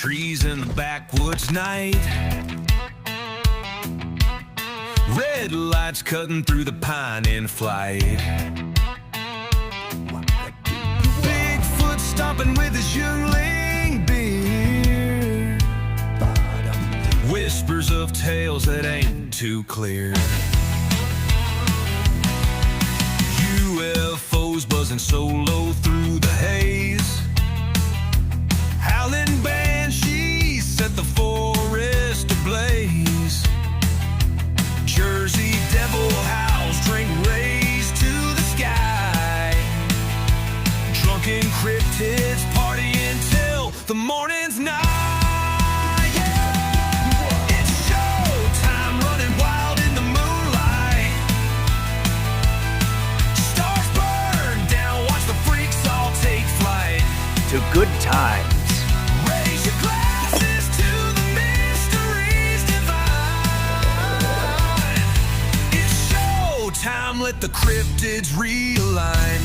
trees in the backwoods night. Red lights cutting through the pine in flight. Bigfoot stomping with his youngling beard. Whispers of tales that ain't too clear. UFOs buzzing solo through the haze. Howling banshees set the forest ablaze. Jersey devil howls, drink rays to the sky. Drunken cryptids party until the morning's night. Yeah. It's showtime, running wild in the moonlight. Stars burn down, watch the freaks all take flight. To good times. Raise your glasses to the mysteries divine. It's showtime, let the cryptids realign.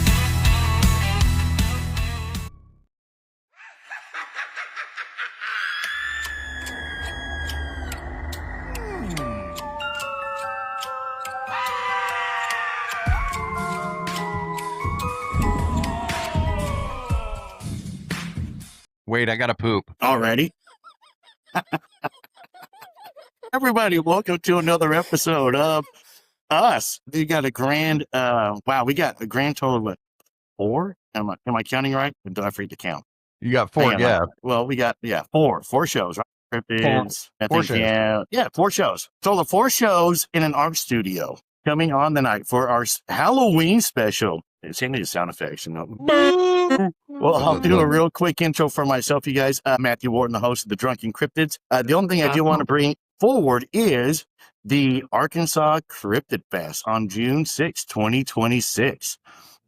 Wait, I gotta poop. Already? Everybody, welcome to another episode of Us. We got a grand, we got a grand total of what, 4? Am I counting right? Or did I forget to count? You got 4, yeah. Well, we got, 4 shows, right? Cryptids, Methancamp. Yeah, 4 shows. Total of 4 shows in an art studio coming on the night for our Halloween special. Same with the sound effects. Well, I'll do a real quick intro for myself, you guys. Matthew Orton, the host of the Drunkencryptids. The only thing I do want to bring forward is the Arkansas Cryptid Fest on June 6, 2026,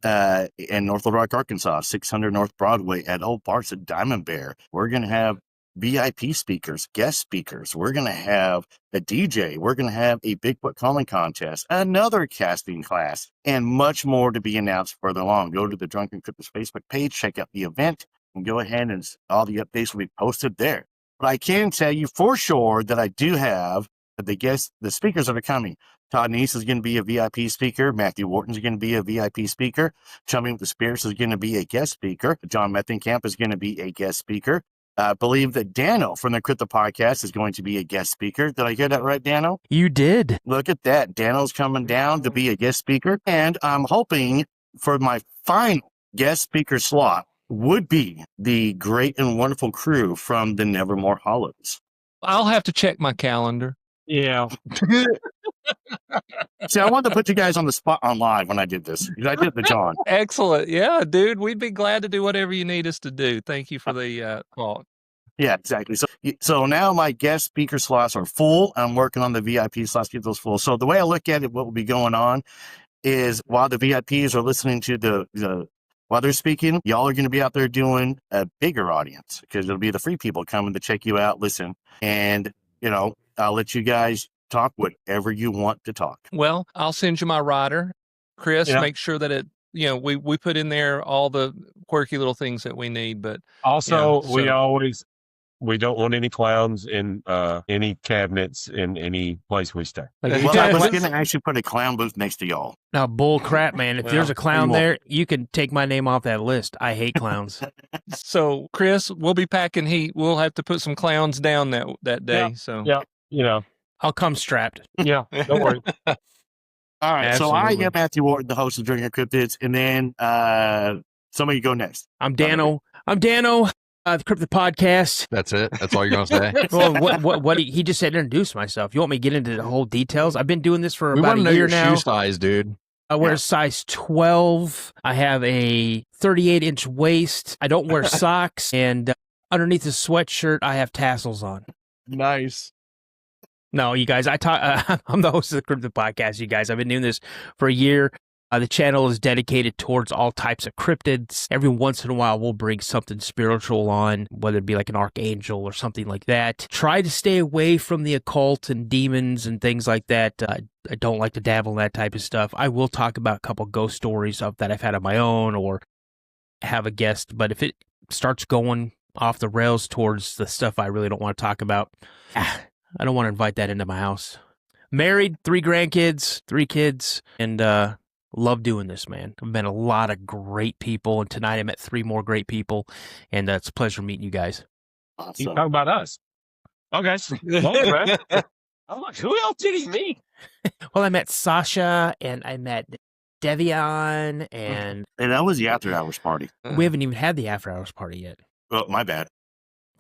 in North Little Rock, Arkansas, 600 North Broadway at Old Parts at Diamond Bear. We're going to have VIP speakers, guest speakers. We're going to have a DJ. We're going to have a Bigfoot calling contest, another casting class, and much more to be announced further along. Go to the Drunken Cryptids Facebook page, check out the event, and go ahead and all the updates will be posted there. But I can tell you for sure that I do have the speakers that are coming. Todd Neese is going to be a VIP speaker. Matthew Wharton is going to be a VIP speaker. Chumming with the Spirits is going to be a guest speaker. John Methancamp is going to be a guest speaker. I believe that Dano from the Cryptid Podcast is going to be a guest speaker. Did I hear that right, Dano? You did. Look at that. Dano's coming down to be a guest speaker. And I'm hoping for my final guest speaker slot would be the great and wonderful crew from the Nevermore Hollows. I'll have to check my calendar. Yeah. See, I wanted to put you guys on the spot on live when I did this. I did the John. Excellent. Yeah, dude, we'd be glad to do whatever you need us to do. Thank you for the call. Yeah, exactly. So now my guest speaker slots are full. I'm working on the VIP slots to get those full. So the way I look at it, what will be going on is while the VIPs are listening to while they're speaking, y'all are going to be out there doing a bigger audience because it'll be the free people coming to check you out, listen, and, I'll let you guys talk whatever you want to talk. Well, I'll send you my rider. Chris, make sure that we put in there all the quirky little things that we need. But also, we don't want any clowns in any cabinets in any place we stay. Well, I was going to actually put a clown booth next to y'all. Now, bull crap, man. If there's a clown there, you can take my name off that list. I hate clowns. So, Chris, we'll be packing heat. We'll have to put some clowns down that day. I'll come strapped. Yeah, don't worry. All right, absolutely. So I am Matthew Wharton, the host of Drunkencryptids, and then somebody go next. I'm Dano. The Cryptid Podcast. That's it? That's all you're going to say? Well, what he just said, introduce myself. You want me to get into the whole details? I've been doing this for about a year now. Shoe size, dude. I wear a size 12. I have a 38-inch waist. I don't wear socks. And underneath the sweatshirt, I have tassels on. Nice. No, you guys, I'm the host of the Cryptid Podcast, you guys. I've been doing this for a year. The channel is dedicated towards all types of cryptids. Every once in a while, we'll bring something spiritual on, whether it be like an archangel or something like that. Try to stay away from the occult and demons and things like that. I don't like to dabble in that type of stuff. I will talk about a couple ghost stories that I've had on my own or have a guest, but if it starts going off the rails towards the stuff I really don't want to talk about. I don't want to invite that into my house. Married, 3 grandkids, 3 kids, and love doing this, man. I've met a lot of great people, and tonight I met 3 more great people, and it's a pleasure meeting you guys. You Awesome. talking about us? Okay. Well, man. I'm like, who else did he meet? Well, I met Sasha, and I met Devion, and And that was the after hours party. we haven't even had the after hours party yet. Oh, my bad.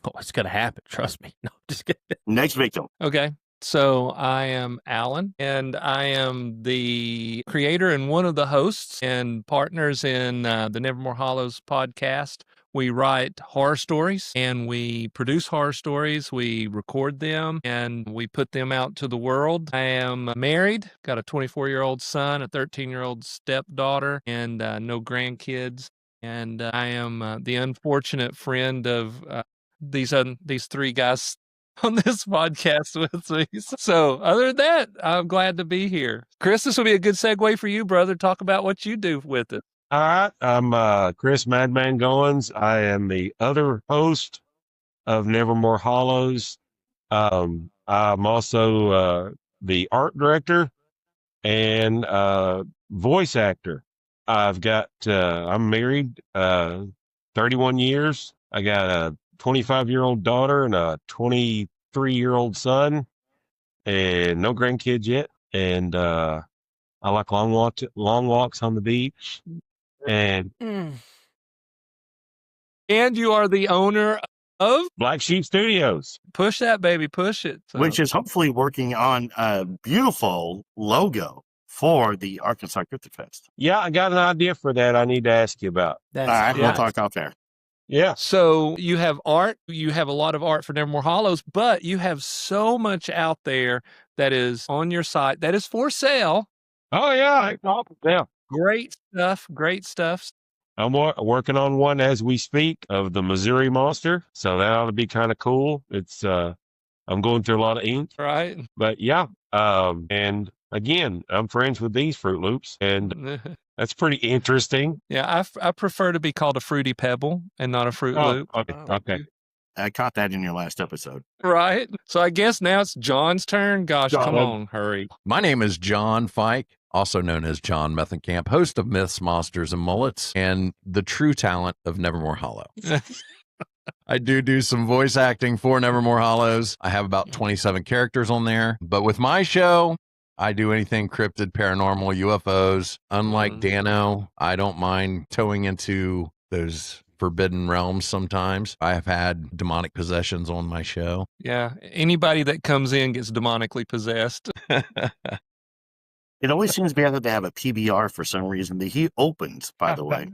Oh, it's gonna happen. Trust me. No, just kidding. Next victim. Okay. So I am Allan, and I am the creator and one of the hosts and partners in the Nevermore Hollows podcast. We write horror stories and we produce horror stories. We record them and we put them out to the world. I am married, got a 24-year-old son, a 13-year-old stepdaughter, and no grandkids. And I am the unfortunate friend of these 3 guys on this podcast with me. So other than that, I'm glad to be here. Chris, this will be a good segue for you, brother. Talk about what you do with it. All right. I'm Chris Madman Goins. I am the other host of Nevermore Hollows. I'm also the art director and voice actor. I'm married 31 years. I got a 25-year-old daughter and a 23-year-old son, and no grandkids yet. And I like long walks on the beach. And you are the owner of Black Sheep Studios. Push That Baby, push it. So, Which is hopefully working on a beautiful logo for the Arkansas Cryptid Fest. Yeah, I got an idea for that I need to ask you about. All right, we'll talk off there. Yeah. so you have art. You have a lot of art for Nevermore Hollows, but you have so much out there that is on your site that is for sale. Oh, yeah. Yeah. Great stuff. Great stuff. I'm working on one as we speak of the Missouri Monster. So that ought to be kind of cool. It's I'm going through a lot of ink. Right. But yeah. And again, I'm friends with these Fruit Loops, and that's pretty interesting. Yeah, I prefer to be called a Fruity Pebble and not a Fruit Loop. Okay. I caught that in your last episode. Right. So I guess now it's John's turn. Gosh, come on, hurry. My name is John Fike, also known as John Methancamp, host of Myths, Monsters, and Mullets, and the true talent of Nevermore Hollow. I do some voice acting for Nevermore Hollows. I have about 27 characters on there. But with my show, I do anything cryptid, paranormal, UFOs. Unlike Dano, I don't mind towing into those forbidden realms sometimes. I have had demonic possessions on my show. Yeah. Anybody that comes in gets demonically possessed. It always seems better to have a PBR for some reason. The heat opens, by the way.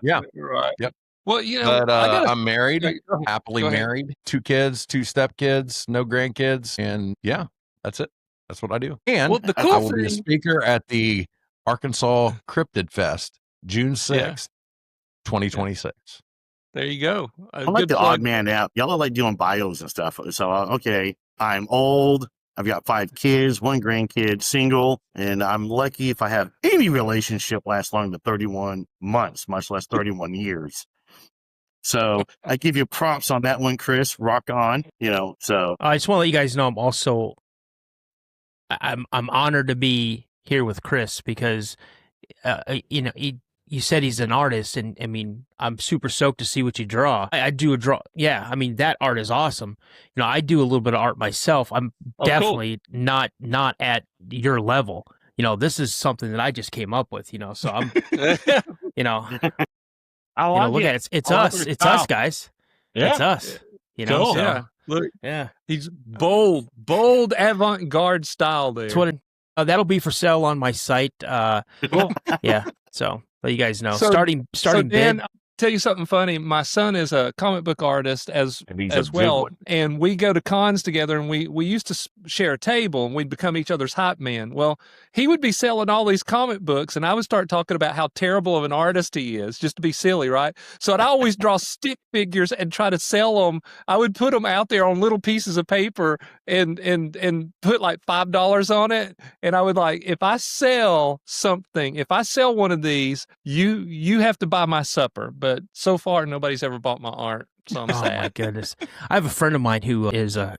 Yeah. Right. Yep. Well, you know, But I'm married, happily Go ahead. married, 2 kids, 2 stepkids, no grandkids. And yeah, that's it. That's what I do. And Well, the I cool will be a thing, speaker at the Arkansas Cryptid Fest, June 6th, 2026. there you go. I like the odd man out. Y'all are like doing bios and stuff. So, okay, I'm old. I've got 5 kids, 1 grandkid, single, and I'm lucky if I have any relationship lasts longer than 31 months, much less 31 years. So I give you props on that one, Chris. Rock on, so. I just want to let you guys know I'm honored to be here with Chris because, you said he's an artist, and I mean, I'm super stoked to see what you draw. I do a draw. Yeah, I mean, that art is awesome. I do a little bit of art myself. I'm definitely not at your level. This is something that I just came up with, so I'm, I like look it. at it. It's I like us. your It's style. us, guys. Yeah. It's us. Cool. So, Yeah. Look, yeah. he's bold avant-garde style there. That's what that'll be for sale on my site. Yeah. So let you guys know. So- starting So bid. Dan, I'll tell you something funny. My son is a comic book artist as And he's a good well, one. and we go to cons together, and we used to share a table, and we'd become each other's hype man. Well, he would be selling all these comic books, and I would start talking about how terrible of an artist he is, just to be silly, right? So I'd always draw stick figures and try to sell them. I would put them out there on little pieces of paper and put like $5 on it, and I would like, if I sell one of these, you have to buy my supper but so far nobody's ever bought my art, so I'm Oh my sad. goodness! I have a friend of mine who is an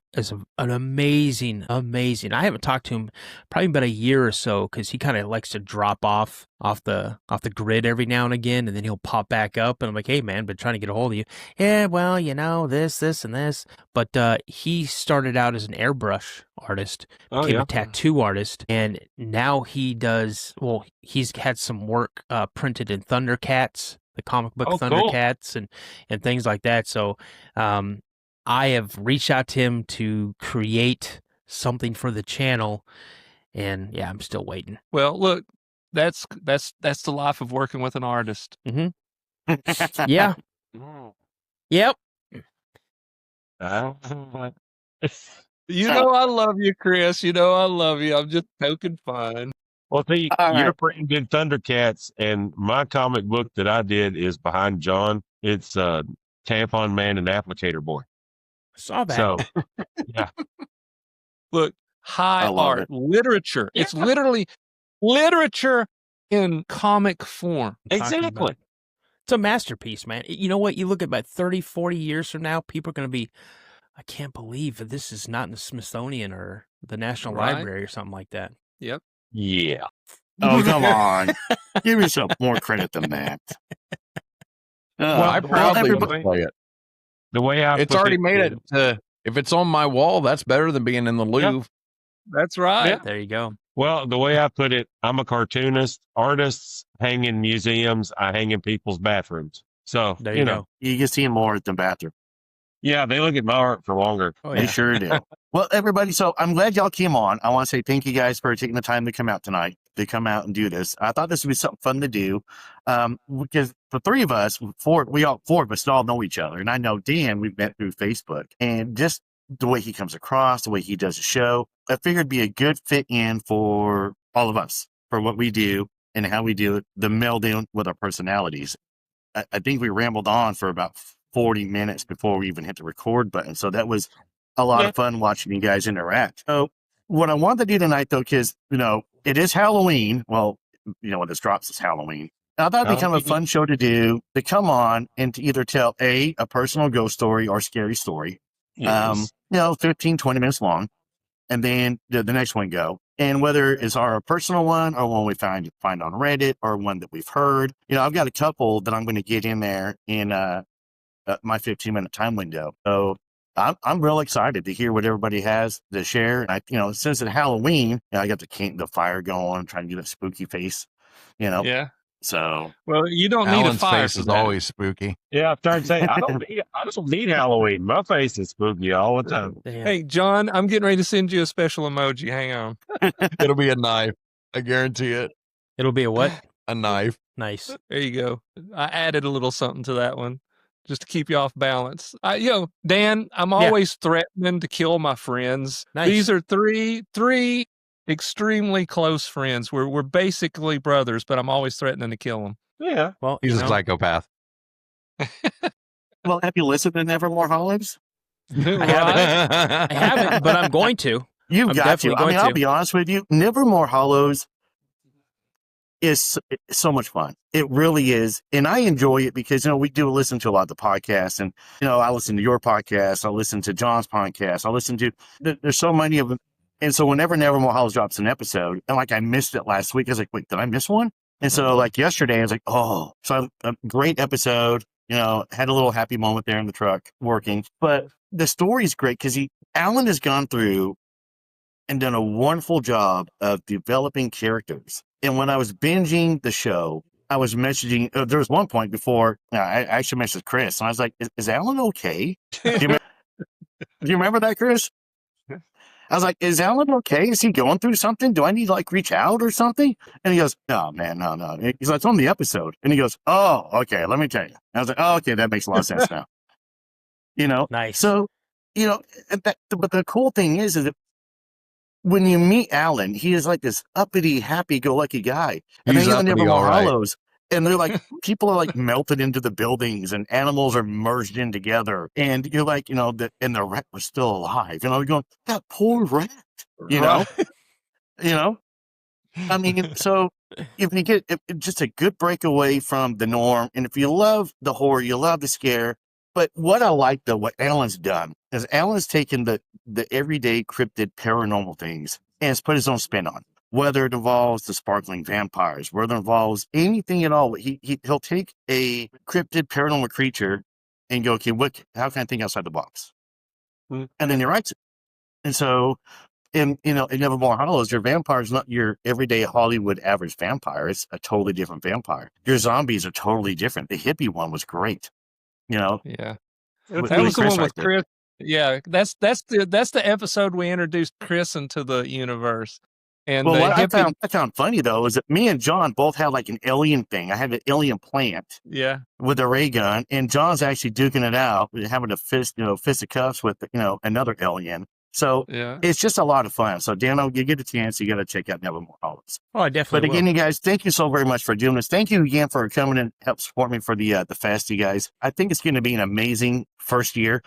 amazing. I haven't talked to him probably about a year or so because he kind of likes to drop off the grid every now and again, and then he'll pop back up. And I'm like, hey man, been trying to get a hold of you. Yeah, well, this, and this. But he started out as an airbrush artist, became a tattoo artist, and now he does. Well, he's had some work printed in Thundercats, the comic book Thundercats, and things like that. So I have reached out to him to create something for the channel, and yeah, I'm still waiting. Well, look, that's the life of working with an artist. Yeah. Yep. You know I love you, Chris. You know I love you. I'm just poking fun. Well, see, All your right. friend did Thundercats, and my comic book that I did is behind John. It's Tampon Man and Applicator Boy. Saw that. So, yeah. Look, high I love art, it. literature. It's literally literature in comic form. Exactly. It's a masterpiece, man. You know what? You look at about 30, 40 years from now, people are going to be, I can't believe that this is not in the Smithsonian or the National Right. Library or something like that. Yep. Yeah. Oh, come on. Give yourself more credit than that. I proudly everybody- play it. The way I It's put already it made is- it to, if it's on my wall, that's better than being in the Louvre. That's right. Yeah. There you go. Well, the way I put it, I'm a cartoonist. Artists hang in museums. I hang in people's bathrooms. So, There you know, go. You can see more at the bathroom. yeah, they look at my art for longer. Oh, They yeah. sure do. Well, everybody, so I'm glad y'all came on. I want to say thank you guys for taking the time to come out tonight, to come out and do this. I thought this would be something fun to do because the three of us, four of us all know each other. And I know Dan, we've met through Facebook. And just the way he comes across, the way he does the show, I figured it'd be a good fit in for all of us, for what we do and how we do it, the melding with our personalities. I think we rambled on for about 40 minutes before we even hit the record button. So that was a lot of fun watching you guys interact. So what I wanted to do tonight, though, because, it is Halloween. Well, when this drops, it's Halloween. I thought it'd be kind of a fun show to do, to come on and to either tell a personal ghost story or scary story. Yes. 15, 20 minutes long. And then the next one go. And whether it's our personal one or one we find on Reddit or one that we've heard, I've got a couple that I'm going to get in there in my 15-minute time window. So I'm real excited to hear what everybody has to share. And since it's Halloween, I got the fire going, trying to get a spooky face, Yeah. So, Well, you don't need a Alan's fire face for is that. always spooky. Yeah, I'm trying to say, I don't need Halloween. My face is spooky all the time. Damn. Hey, John, I'm getting ready to send you a special emoji. Hang on. It'll be a knife. I guarantee it. It'll be a what? A knife. Nice. There you go. I added a little something to that one just to keep you off balance. Dan, I'm always threatening to kill my friends. Nice. These are three extremely close friends. We're basically brothers, but I'm always threatening to kill them. Yeah. Well, He's a psychopath. well, have you listened to Nevermore Hollows? I haven't, but I'm going to. You've I'm got to. definitely going I'll to. be honest with you. Nevermore Hollows is so much fun. It really is. And I enjoy it because, we do listen to a lot of the podcasts. And, I listen to your podcast. I listen to John's podcast. I listen to, there's so many of them. And so whenever Nevermore Hollows drops an episode, and I missed it last week, I was like, wait, did I miss one? And so yesterday, I was like, oh, so a great episode, had a little happy moment there in the truck working. But the story's great because Allan has gone through and done a wonderful job of developing characters. And when I was binging the show, I was messaging, there was one point before, I actually messaged Chris, and I was like, is Allan okay? Do you remember that, Chris? I was like, is Allan okay? Is he going through something? Do I need to reach out or something? And he goes, no, man, no. He's like, it's on the episode. And he goes, oh, okay, let me tell you. And I was like, oh, okay, that makes a lot of sense now. Nice. So, but the cool thing is that when you meet Allan, he is like this uppity, happy-go-lucky guy. And He's then you uppity, Nevermore all right. Hollows, and they're like, people are melted into the buildings, and animals are merged in together. And you're like, and the rat was still alive. You're going, that poor rat, you know? I mean, so if you get just a good breakaway from the norm, and if you love the horror, you love the scare. But what I like though, what Allan's done is Allan's taken the everyday cryptid paranormal things and has put his own spin on. Whether it involves the sparkling vampires, whether it involves anything at all, he'll take a cryptid paranormal creature and go, okay, how can I think outside the box? And then he writes it. And so, in Nevermore Hollows, your vampire is not your everyday Hollywood average vampire. It's a totally different vampire. Your zombies are totally different. The hippie one was great. Yeah. With That was the Chris one right with there. Chris. Yeah, that's the episode we introduced Chris into the universe. And Well, the what hippie, I found funny though is that me and John both had like an alien thing. I had an alien plant yeah, with a ray gun, and John's actually duking it out, having a fist of cuffs with another alien. So yeah. it's just a lot of fun. So Dano, you get a chance, you got to check out Nevermore Hollows. Oh, I But definitely again, will. you guys, thank you so very much for doing this. Thank you again for coming and help support me for the fest, you guys. I think it's going to be an amazing first year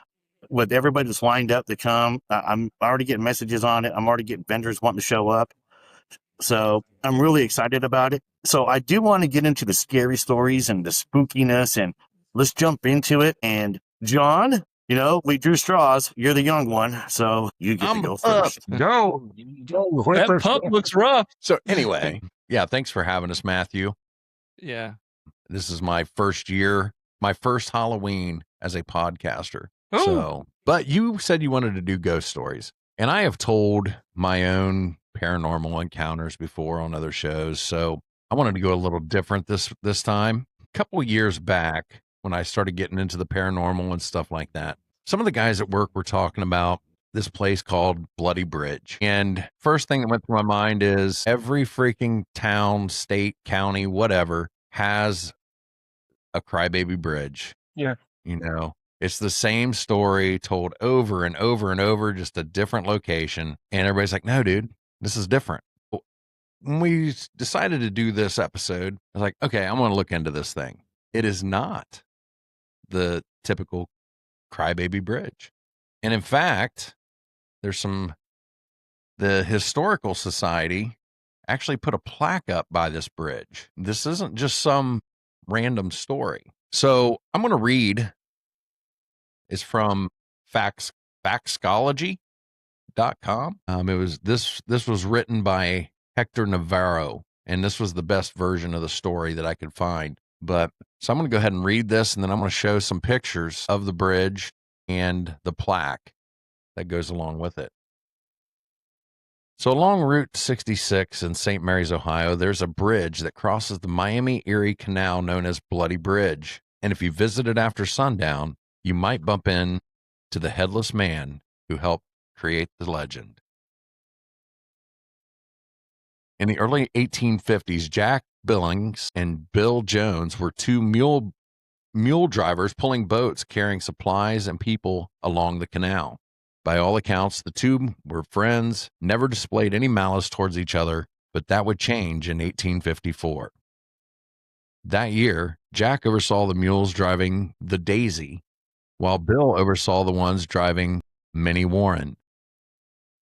with everybody that's lined up to come. I'm already getting messages on it. I'm already getting vendors wanting to show up. So I'm really excited about it. So I do want to get into the scary stories and the spookiness, and let's jump into it. And John, we drew straws. You're the young one, so you get to go first. Go, That pup looks rough. So anyway, yeah, thanks for having us, Matthew. Yeah. This is my first year, my first Halloween as a podcaster. Ooh. So, but you said you wanted to do ghost stories, and I have told my own paranormal encounters before on other shows. So I wanted to go a little different this time. A couple of years back, when I started getting into the paranormal and stuff like that, some of the guys at work were talking about this place called Bloody Bridge. And first thing that went through my mind is every freaking town, state, county, whatever, has a crybaby bridge. Yeah. It's the same story told over and over and over, just a different location. And everybody's like, no, dude, this is different. When we decided to do this episode, I was like, okay, I'm going to look into this thing. It is not the typical crybaby bridge. And in fact, the Historical Society actually put a plaque up by this bridge. This isn't just some random story. So I'm going to read. It's from Faxology.com. This was written by Hector Navarro, and this was the best version of the story that I could find. So I'm going to go ahead and read this, and then I'm going to show some pictures of the bridge and the plaque that goes along with it. So along Route 66 in St. Mary's, Ohio, there's a bridge that crosses the Miami-Erie Canal known as Bloody Bridge. And if you visit it after sundown, you might bump in to the headless man who helped create the legend. In the early 1850s, Jack Billings and Bill Jones were two mule drivers pulling boats carrying supplies and people along the canal. By all accounts, the two were friends, never displayed any malice towards each other, but that would change in 1854. That year, Jack oversaw the mules driving the Daisy, while Bill oversaw the ones driving Minnie Warren.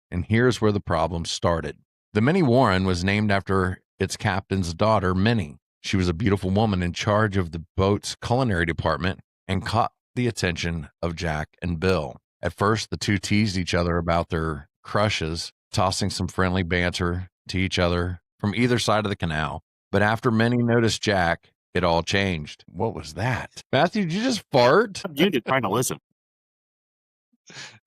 And here's where the problem started. The Minnie Warren was named after its captain's daughter, Minnie. She was a beautiful woman in charge of the boat's culinary department and caught the attention of Jack and Bill. At first, the two teased each other about their crushes, tossing some friendly banter to each other from either side of the canal. But after Minnie noticed Jack, it all changed. What was that? Matthew, did you just fart? You did trying to listen.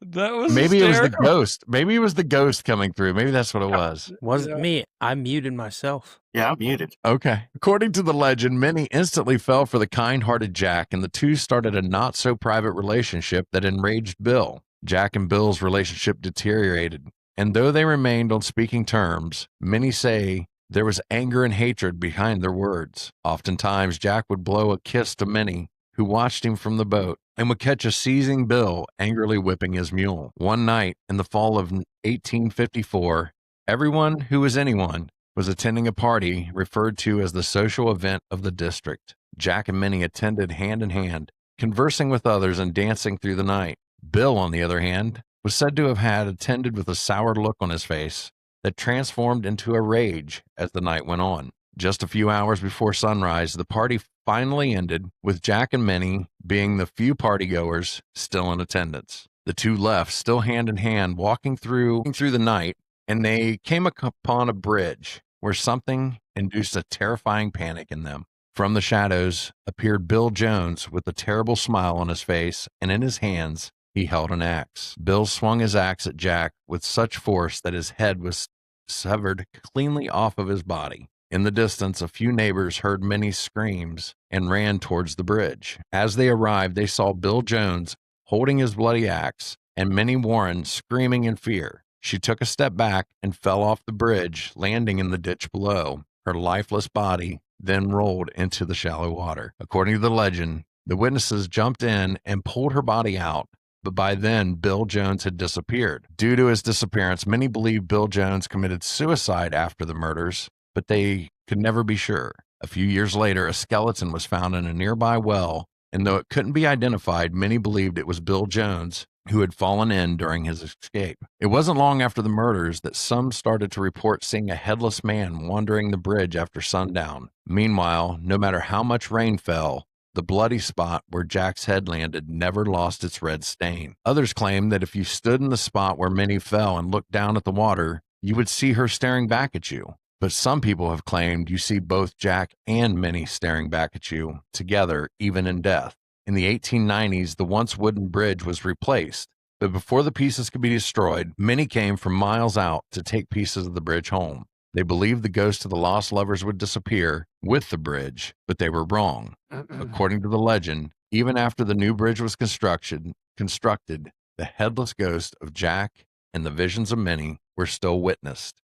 That was Maybe it was the hysterical. ghost. Maybe it was the ghost coming through. Maybe that's what it was. Wasn't Yeah. me. I muted myself. Yeah, I'm muted. Okay. According to the legend, Minnie instantly fell for the kind-hearted Jack, and the two started a not-so-private relationship that enraged Bill. Jack and Bill's relationship deteriorated, and though they remained on speaking terms, many say there was anger and hatred behind their words. Oftentimes, Jack would blow a kiss to Minnie, who watched him from the boat, and would catch a seizing Bill angrily whipping his mule. One night in the fall of 1854, everyone who was anyone was attending a party referred to as the social event of the district. Jack and Minnie attended hand in hand, conversing with others and dancing through the night. Bill, on the other hand, was said to have had attended with a sour look on his face that transformed into a rage as the night went on. Just a few hours before sunrise, the party finally ended, with Jack and Minnie being the few partygoers still in attendance. The two left, still hand in hand, walking through the night, and they came upon a bridge where something induced a terrifying panic in them. From the shadows appeared Bill Jones with a terrible smile on his face, and in his hands he held an axe. Bill swung his axe at Jack with such force that his head was severed cleanly off of his body. In the distance, a few neighbors heard Minnie's screams and ran towards the bridge. As they arrived, they saw Bill Jones holding his bloody axe and Minnie Warren screaming in fear. She took a step back and fell off the bridge, landing in the ditch below. Her lifeless body then rolled into the shallow water. According to the legend, the witnesses jumped in and pulled her body out, but by then, Bill Jones had disappeared. Due to his disappearance, many believe Bill Jones committed suicide after the murders, but they could never be sure. A few years later, a skeleton was found in a nearby well, and though it couldn't be identified, many believed it was Bill Jones who had fallen in during his escape. It wasn't long after the murders that some started to report seeing a headless man wandering the bridge after sundown. Meanwhile, no matter how much rain fell, the bloody spot where Jack's head landed never lost its red stain. Others claim that if you stood in the spot where Minnie fell and looked down at the water, you would see her staring back at you. But some people have claimed you see both Jack and Minnie staring back at you together, even in death. In the 1890s, the once wooden bridge was replaced, but before the pieces could be destroyed, many came from miles out to take pieces of the bridge home. They believed the ghosts of the lost lovers would disappear with the bridge, but they were wrong. According to the legend, even after the new bridge was constructed, the headless ghost of Jack and the visions of Minnie were still witnessed.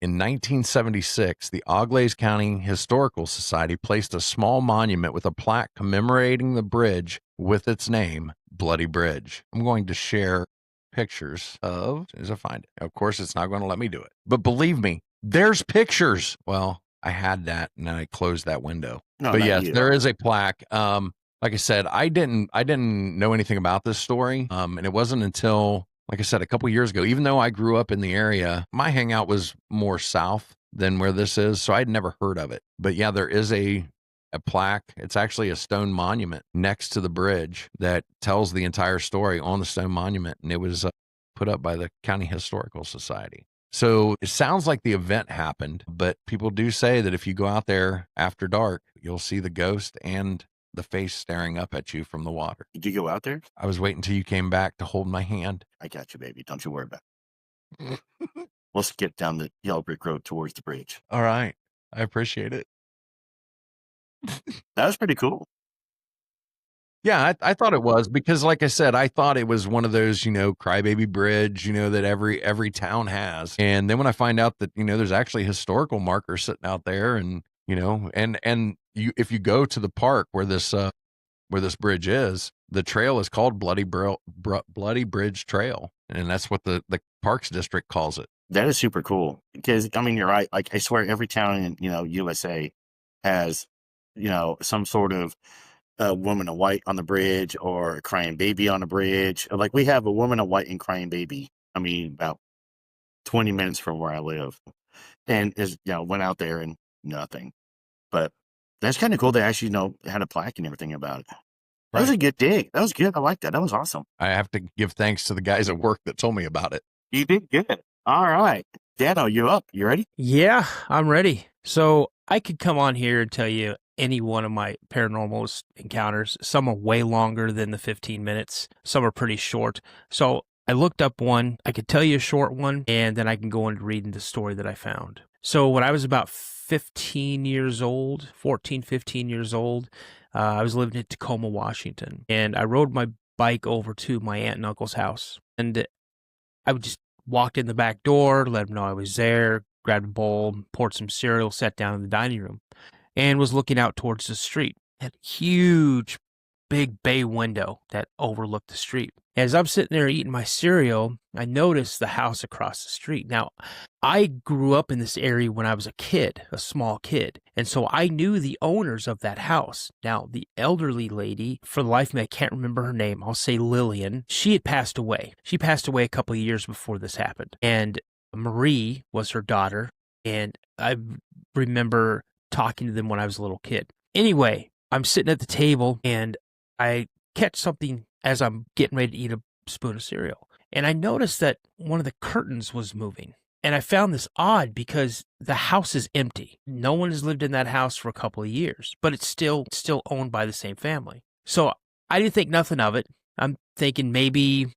In 1976, the Auglaize County Historical Society placed a small monument with a plaque commemorating the bridge with its name, Bloody Bridge. I'm going to share pictures of, as I find it. Of course, it's not going to let me do it. But believe me, there's pictures. Well, I had that and then I closed that window. No, but not yes, you. there is a plaque. Like I said, I didn't know anything about this story. And it wasn't until, like I said, a couple years ago, even though I grew up in the area, my hangout was more south than where this is, so I'd never heard of it. But yeah, there is a plaque. It's actually a stone monument next to the bridge that tells the entire story on the stone monument, and it was put up by the County Historical Society. So it sounds like the event happened, but people do say that if you go out there after dark, you'll see the ghost and the face staring up at you from the water. Did you go out there? I was waiting until you came back to hold my hand. I got you, baby. Don't you worry about it. Let's get down the yellow brick road towards the bridge. All right. I appreciate it. That was pretty cool. Yeah, I thought it was because, like I said, I thought it was one of those, crybaby bridge, that every town has. And then when I find out that, there's actually historical markers sitting out there and, and if you go to the park where this bridge is, the trail is called Bloody Bridge Trail. And that's what the Parks District calls it. That is super cool because, you're right. Like, I swear every town in, USA has, some sort of a woman in white on the bridge or a crying baby on the bridge. Like, we have a woman in white and crying baby. About 20 minutes from where I live, and went out there and nothing. But that's kind of cool. They actually had a plaque and everything about it. That was a good dig. That was good. I like that. That was awesome. I have to give thanks to the guys at work that told me about it. You did good. All right, Dano, you up? You ready? Yeah, I'm ready. So I could come on here and tell you any one of my paranormal encounters. Some are way longer than the 15 minutes. Some are pretty short. So I looked up one. I could tell you a short one, and then I can go into reading the story that I found. So when I was about 15 years old, I was living in Tacoma, Washington, and I rode my bike over to my aunt and uncle's house. And I would just walked in the back door, let them know I was there, grabbed a bowl, poured some cereal, sat down in the dining room, and was looking out towards the street. That huge, big bay window that overlooked the street. As I'm sitting there eating my cereal, I noticed the house across the street. Now, I grew up in this area when I was a kid, a small kid, and so I knew the owners of that house. Now, the elderly lady, for the life of me, I can't remember her name. I'll say Lillian. She had passed away. She passed away a couple of years before this happened. And Marie was her daughter, and I remember talking to them when I was a little kid. Anyway, I'm sitting at the table, and I catch something as I'm getting ready to eat a spoon of cereal. And I noticed that one of the curtains was moving. And I found this odd because the house is empty. No one has lived in that house for a couple of years, but it's still owned by the same family. So I didn't think nothing of it. I'm thinking maybe,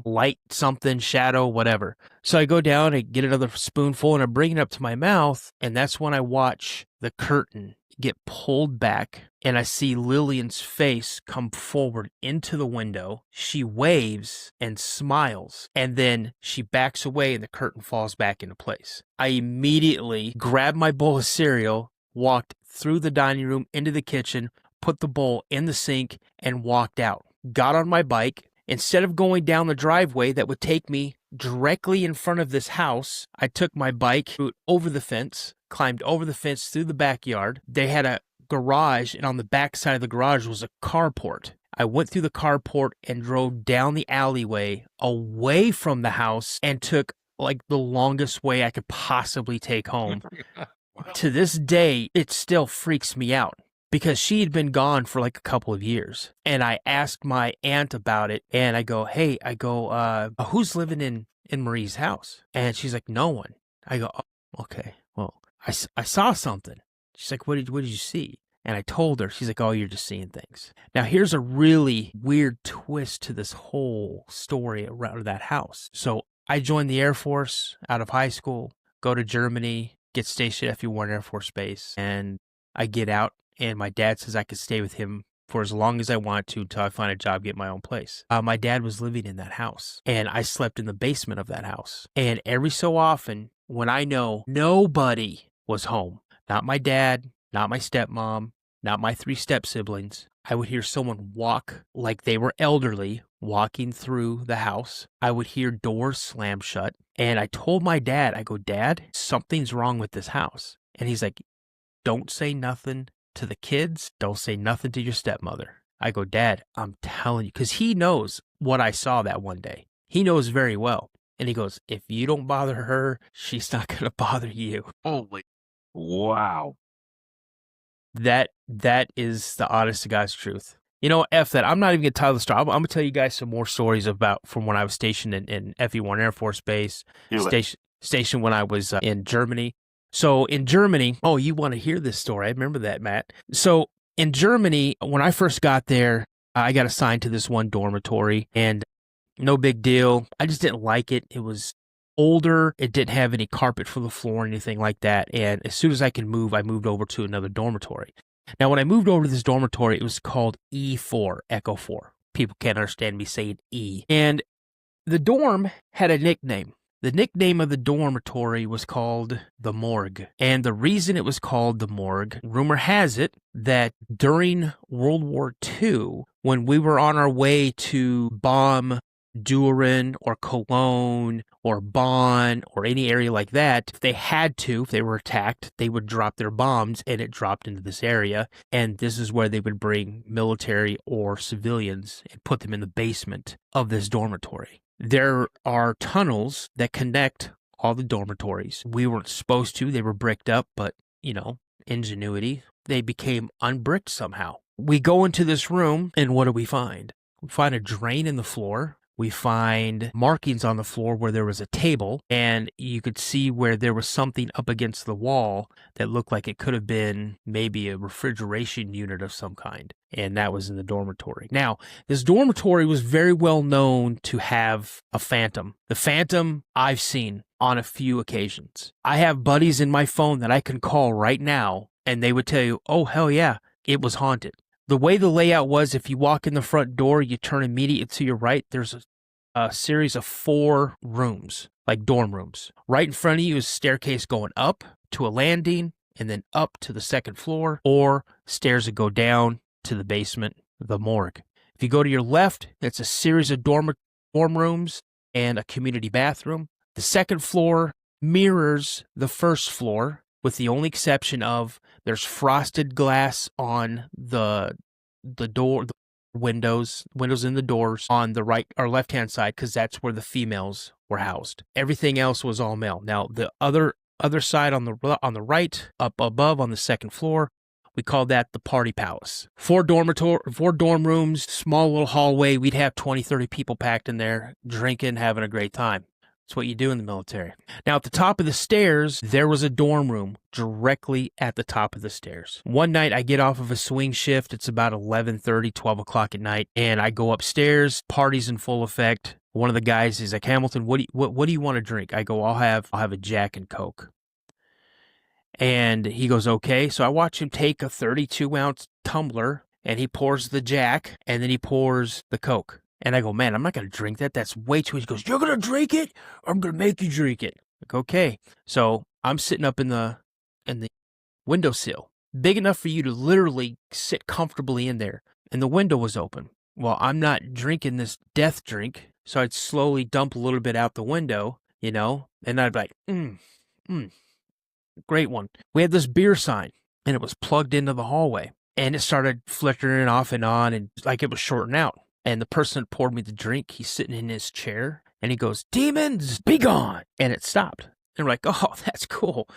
light, something, shadow, whatever. So I go down and get another spoonful, and I bring it up to my mouth, and that's when I watch the curtain get pulled back, and I see Lillian's face come forward into the window. She waves and smiles, and then she backs away, and the curtain falls back into place. I immediately grabbed my bowl of cereal, walked through the dining room into the kitchen, put the bowl in the sink, and walked out. Got on my bike. Instead of going down the driveway that would take me directly in front of this house, I took my bike over the fence, climbed over the fence through the backyard. They had a garage, and on the back side of the garage was a carport. I went through the carport and drove down the alleyway away from the house and took like the longest way I could possibly take home. To this day, it still freaks me out, because she had been gone for like a couple of years. And I asked my aunt about it, and I go, who's living in Marie's house? And she's like, no one. I go, oh, okay, well, I saw something. She's like, what did you see? And I told her. She's like, oh, you're just seeing things. Now, here's a really weird twist to this whole story around that house. So I joined the Air Force out of high school, go to Germany, get stationed at F-1 Air Force Base, and I get out. And my dad says I could stay with him for as long as I want to until I find a job, get my own place. My dad was living in that house, and I slept in the basement of that house. And every so often, when I know nobody was home, not my dad, not my stepmom, not my 3 step-siblings, I would hear someone walk like they were elderly, walking through the house. I would hear doors slam shut. And I told my dad, I go, Dad, something's wrong with this house. And he's like, don't say nothing to the kids, don't say nothing to your stepmother. I go, Dad, I'm telling you, because he knows what I saw that one day. He knows very well. And he goes, if you don't bother her, she's not going to bother you. Holy, wow. That is the honest to God's truth. F that. I'm not even going to tell the story. I'm going to tell you guys some more stories about from when I was stationed in FE1 Air Force Base, stationed when I was in Germany. So in Germany, oh, you want to hear this story. I remember that, Matt. So in Germany, when I first got there, I got assigned to this one dormitory, and no big deal. I just didn't like it. It was older. It didn't have any carpet for the floor or anything like that. And as soon as I could move, I moved over to another dormitory. Now, when I moved over to this dormitory, it was called E4, Echo 4. People can't understand me saying E. And the dorm had a nickname. The nickname of the dormitory was called the Morgue. And the reason it was called the Morgue, rumor has it that during World War II, when we were on our way to bomb Düren or Cologne or Bonn or any area like that, if they had to, if they were attacked, they would drop their bombs, and it dropped into this area. And this is where they would bring military or civilians and put them in the basement of this dormitory. There are tunnels that connect all the dormitories. We weren't supposed to. They were bricked up, but, ingenuity. They became unbricked somehow. We go into this room, and what do we find? We find a drain in the floor. We find markings on the floor where there was a table, and you could see where there was something up against the wall that looked like it could have been maybe a refrigeration unit of some kind, and that was in the dormitory. Now, this dormitory was very well known to have a phantom. The phantom I've seen on a few occasions. I have buddies in my phone that I can call right now, and they would tell you, oh, hell yeah, it was haunted. The way the layout was, if you walk in the front door, you turn immediately to your right, there's a series of 4 rooms, like dorm rooms. Right in front of you is a staircase going up to a landing, and then up to the second floor, or stairs that go down to the basement, the morgue. If you go to your left, it's a series of dorm rooms and a community bathroom. The second floor mirrors the first floor, with the only exception of there's frosted glass on the door, windows in the doors on the right or left-hand side, because that's where the females were housed. Everything else was all male. Now, the other side on the right, up above on the second floor, we called that the party palace. 4 dorm rooms, small little hallway. We'd have 20, 30 people packed in there, drinking, having a great time. That's what you do in the military. Now, at the top of the stairs, there was a dorm room directly at the top of the stairs. One night, I get off of a swing shift. It's about 11:30, 12 o'clock at night, and I go upstairs. Party's in full effect. One of the guys is like, Hamilton, what do you want to drink? I go, I'll have a Jack and Coke. And he goes, okay. So I watch him take a 32-ounce tumbler, and he pours the Jack, and then he pours the Coke. And I go, man, I'm not going to drink that. That's way too much. He goes, you're going to drink it? I'm going to make you drink it. Like, okay. So I'm sitting up in the windowsill, big enough for you to literally sit comfortably in there. And the window was open. Well, I'm not drinking this death drink. So I'd slowly dump a little bit out the window, and I'd be like, great one. We had this beer sign, and it was plugged into the hallway, and it started flickering off and on, and like it was shorting out. And the person that poured me the drink, he's sitting in his chair, and he goes, demons, be gone. And it stopped. And we're like, oh, that's cool.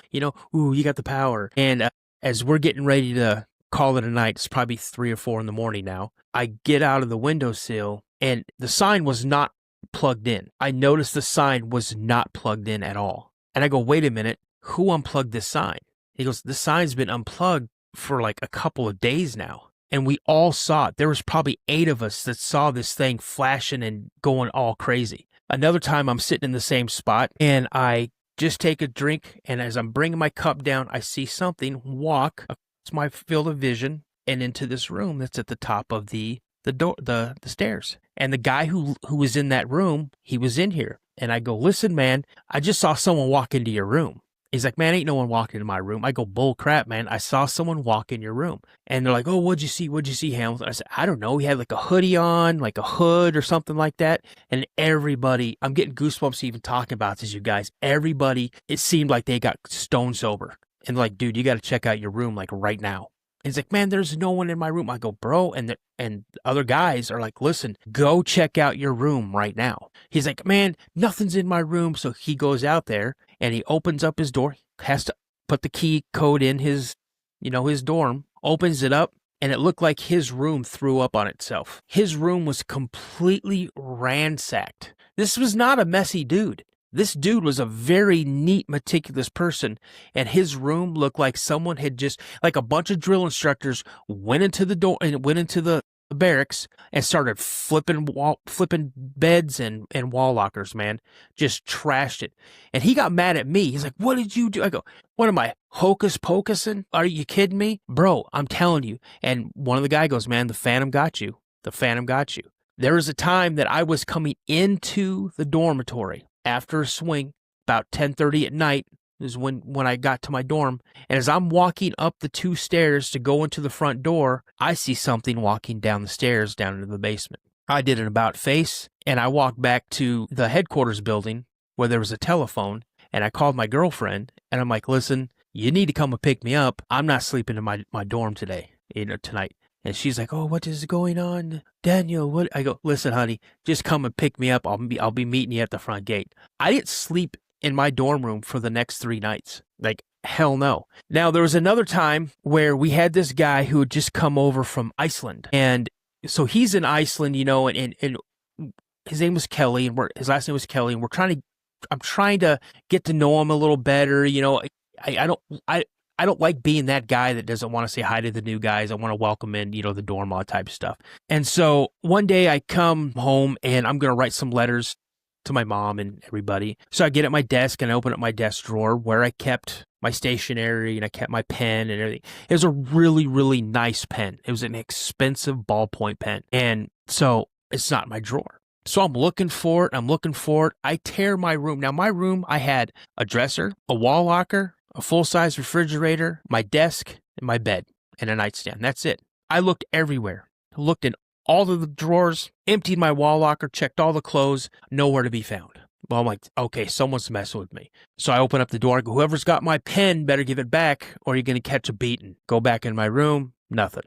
Ooh, you got the power. And as we're getting ready to call it a night, it's probably 3 or 4 in the morning now, I get out of the windowsill, and the sign was not plugged in. I noticed the sign was not plugged in at all. And I go, wait a minute, who unplugged this sign? He goes, the sign's been unplugged for like a couple of days now. And we all saw it. There was probably 8 of us that saw this thing flashing and going all crazy. Another time I'm sitting in the same spot, and I just take a drink, and as I'm bringing my cup down, I see something walk across my field of vision and into this room that's at the top of the stairs. And the guy who was in that room, he was in here. And I go, listen, man, I just saw someone walk into your room. He's like, man, ain't no one walking in my room. I go, bull crap, man. I saw someone walk in your room. And they're like, oh, what'd you see, Hamilton? I said, I don't know. He had like a hoodie on, like a hood or something like that. And everybody, I'm getting goosebumps even talking about this, you guys. Everybody, it seemed like they got stone sober. And like, dude, you got to check out your room like right now. And he's like, man, there's no one in my room. I go, bro. And the other guys are like, listen, go check out your room right now. He's like, man, nothing's in my room. So he goes out there and he opens up his door, has to put the key code in his dorm, opens it up, and it looked like his room threw up on itself. His room was completely ransacked. This was not a messy dude. This dude was a very neat, meticulous person, and his room looked like someone had just, like a bunch of drill instructors went into the door and went into the barracks and started flipping beds and wall lockers, man. Just trashed it. And he got mad at me. He's like, what did you do? I go, what am I, hocus pocusing? Are you kidding me? Bro, I'm telling you. And one of the guy goes, man, the Phantom got you. The Phantom got you. There was a time that I was coming into the dormitory after a swing, about 10:30 at night is when I got to my dorm. And as I'm walking up the 2 stairs to go into the front door, I see something walking down the stairs down into the basement. I did an about face, and I walked back to the headquarters building where there was a telephone, and I called my girlfriend, and I'm like, listen, you need to come and pick me up. I'm not sleeping in my dorm today, tonight. And she's like, oh, what is going on? Daniel, what? I go, listen, honey, just come and pick me up. I'll be meeting you at the front gate. I didn't sleep in my dorm room for the next 3 nights. Like, hell no. Now, there was another time where we had this guy who had just come over from Iceland. And so he's in Iceland, and his name was Kelly, and his last name was Kelly, and I'm trying to get to know him a little better. I don't like being that guy that doesn't want to say hi to the new guys. I want to welcome in, the dorm, all type of stuff. And so one day I come home and I'm going to write some letters to my mom and everybody. So I get at my desk and I open up my desk drawer where I kept my stationery and I kept my pen and everything. It was a really, really nice pen. It was an expensive ballpoint pen. And so it's not in my drawer. So I'm looking for it. I tear my room. Now my room, I had a dresser, a wall locker, a full-size refrigerator, my desk, and my bed, and a nightstand. That's it. I looked everywhere. Looked in all of the drawers, emptied my wall locker, checked all the clothes, nowhere to be found. Well, I'm like, okay, someone's messing with me. So I open up the door. I go, whoever's got my pen better give it back or you're going to catch a beating. Go back in my room, nothing.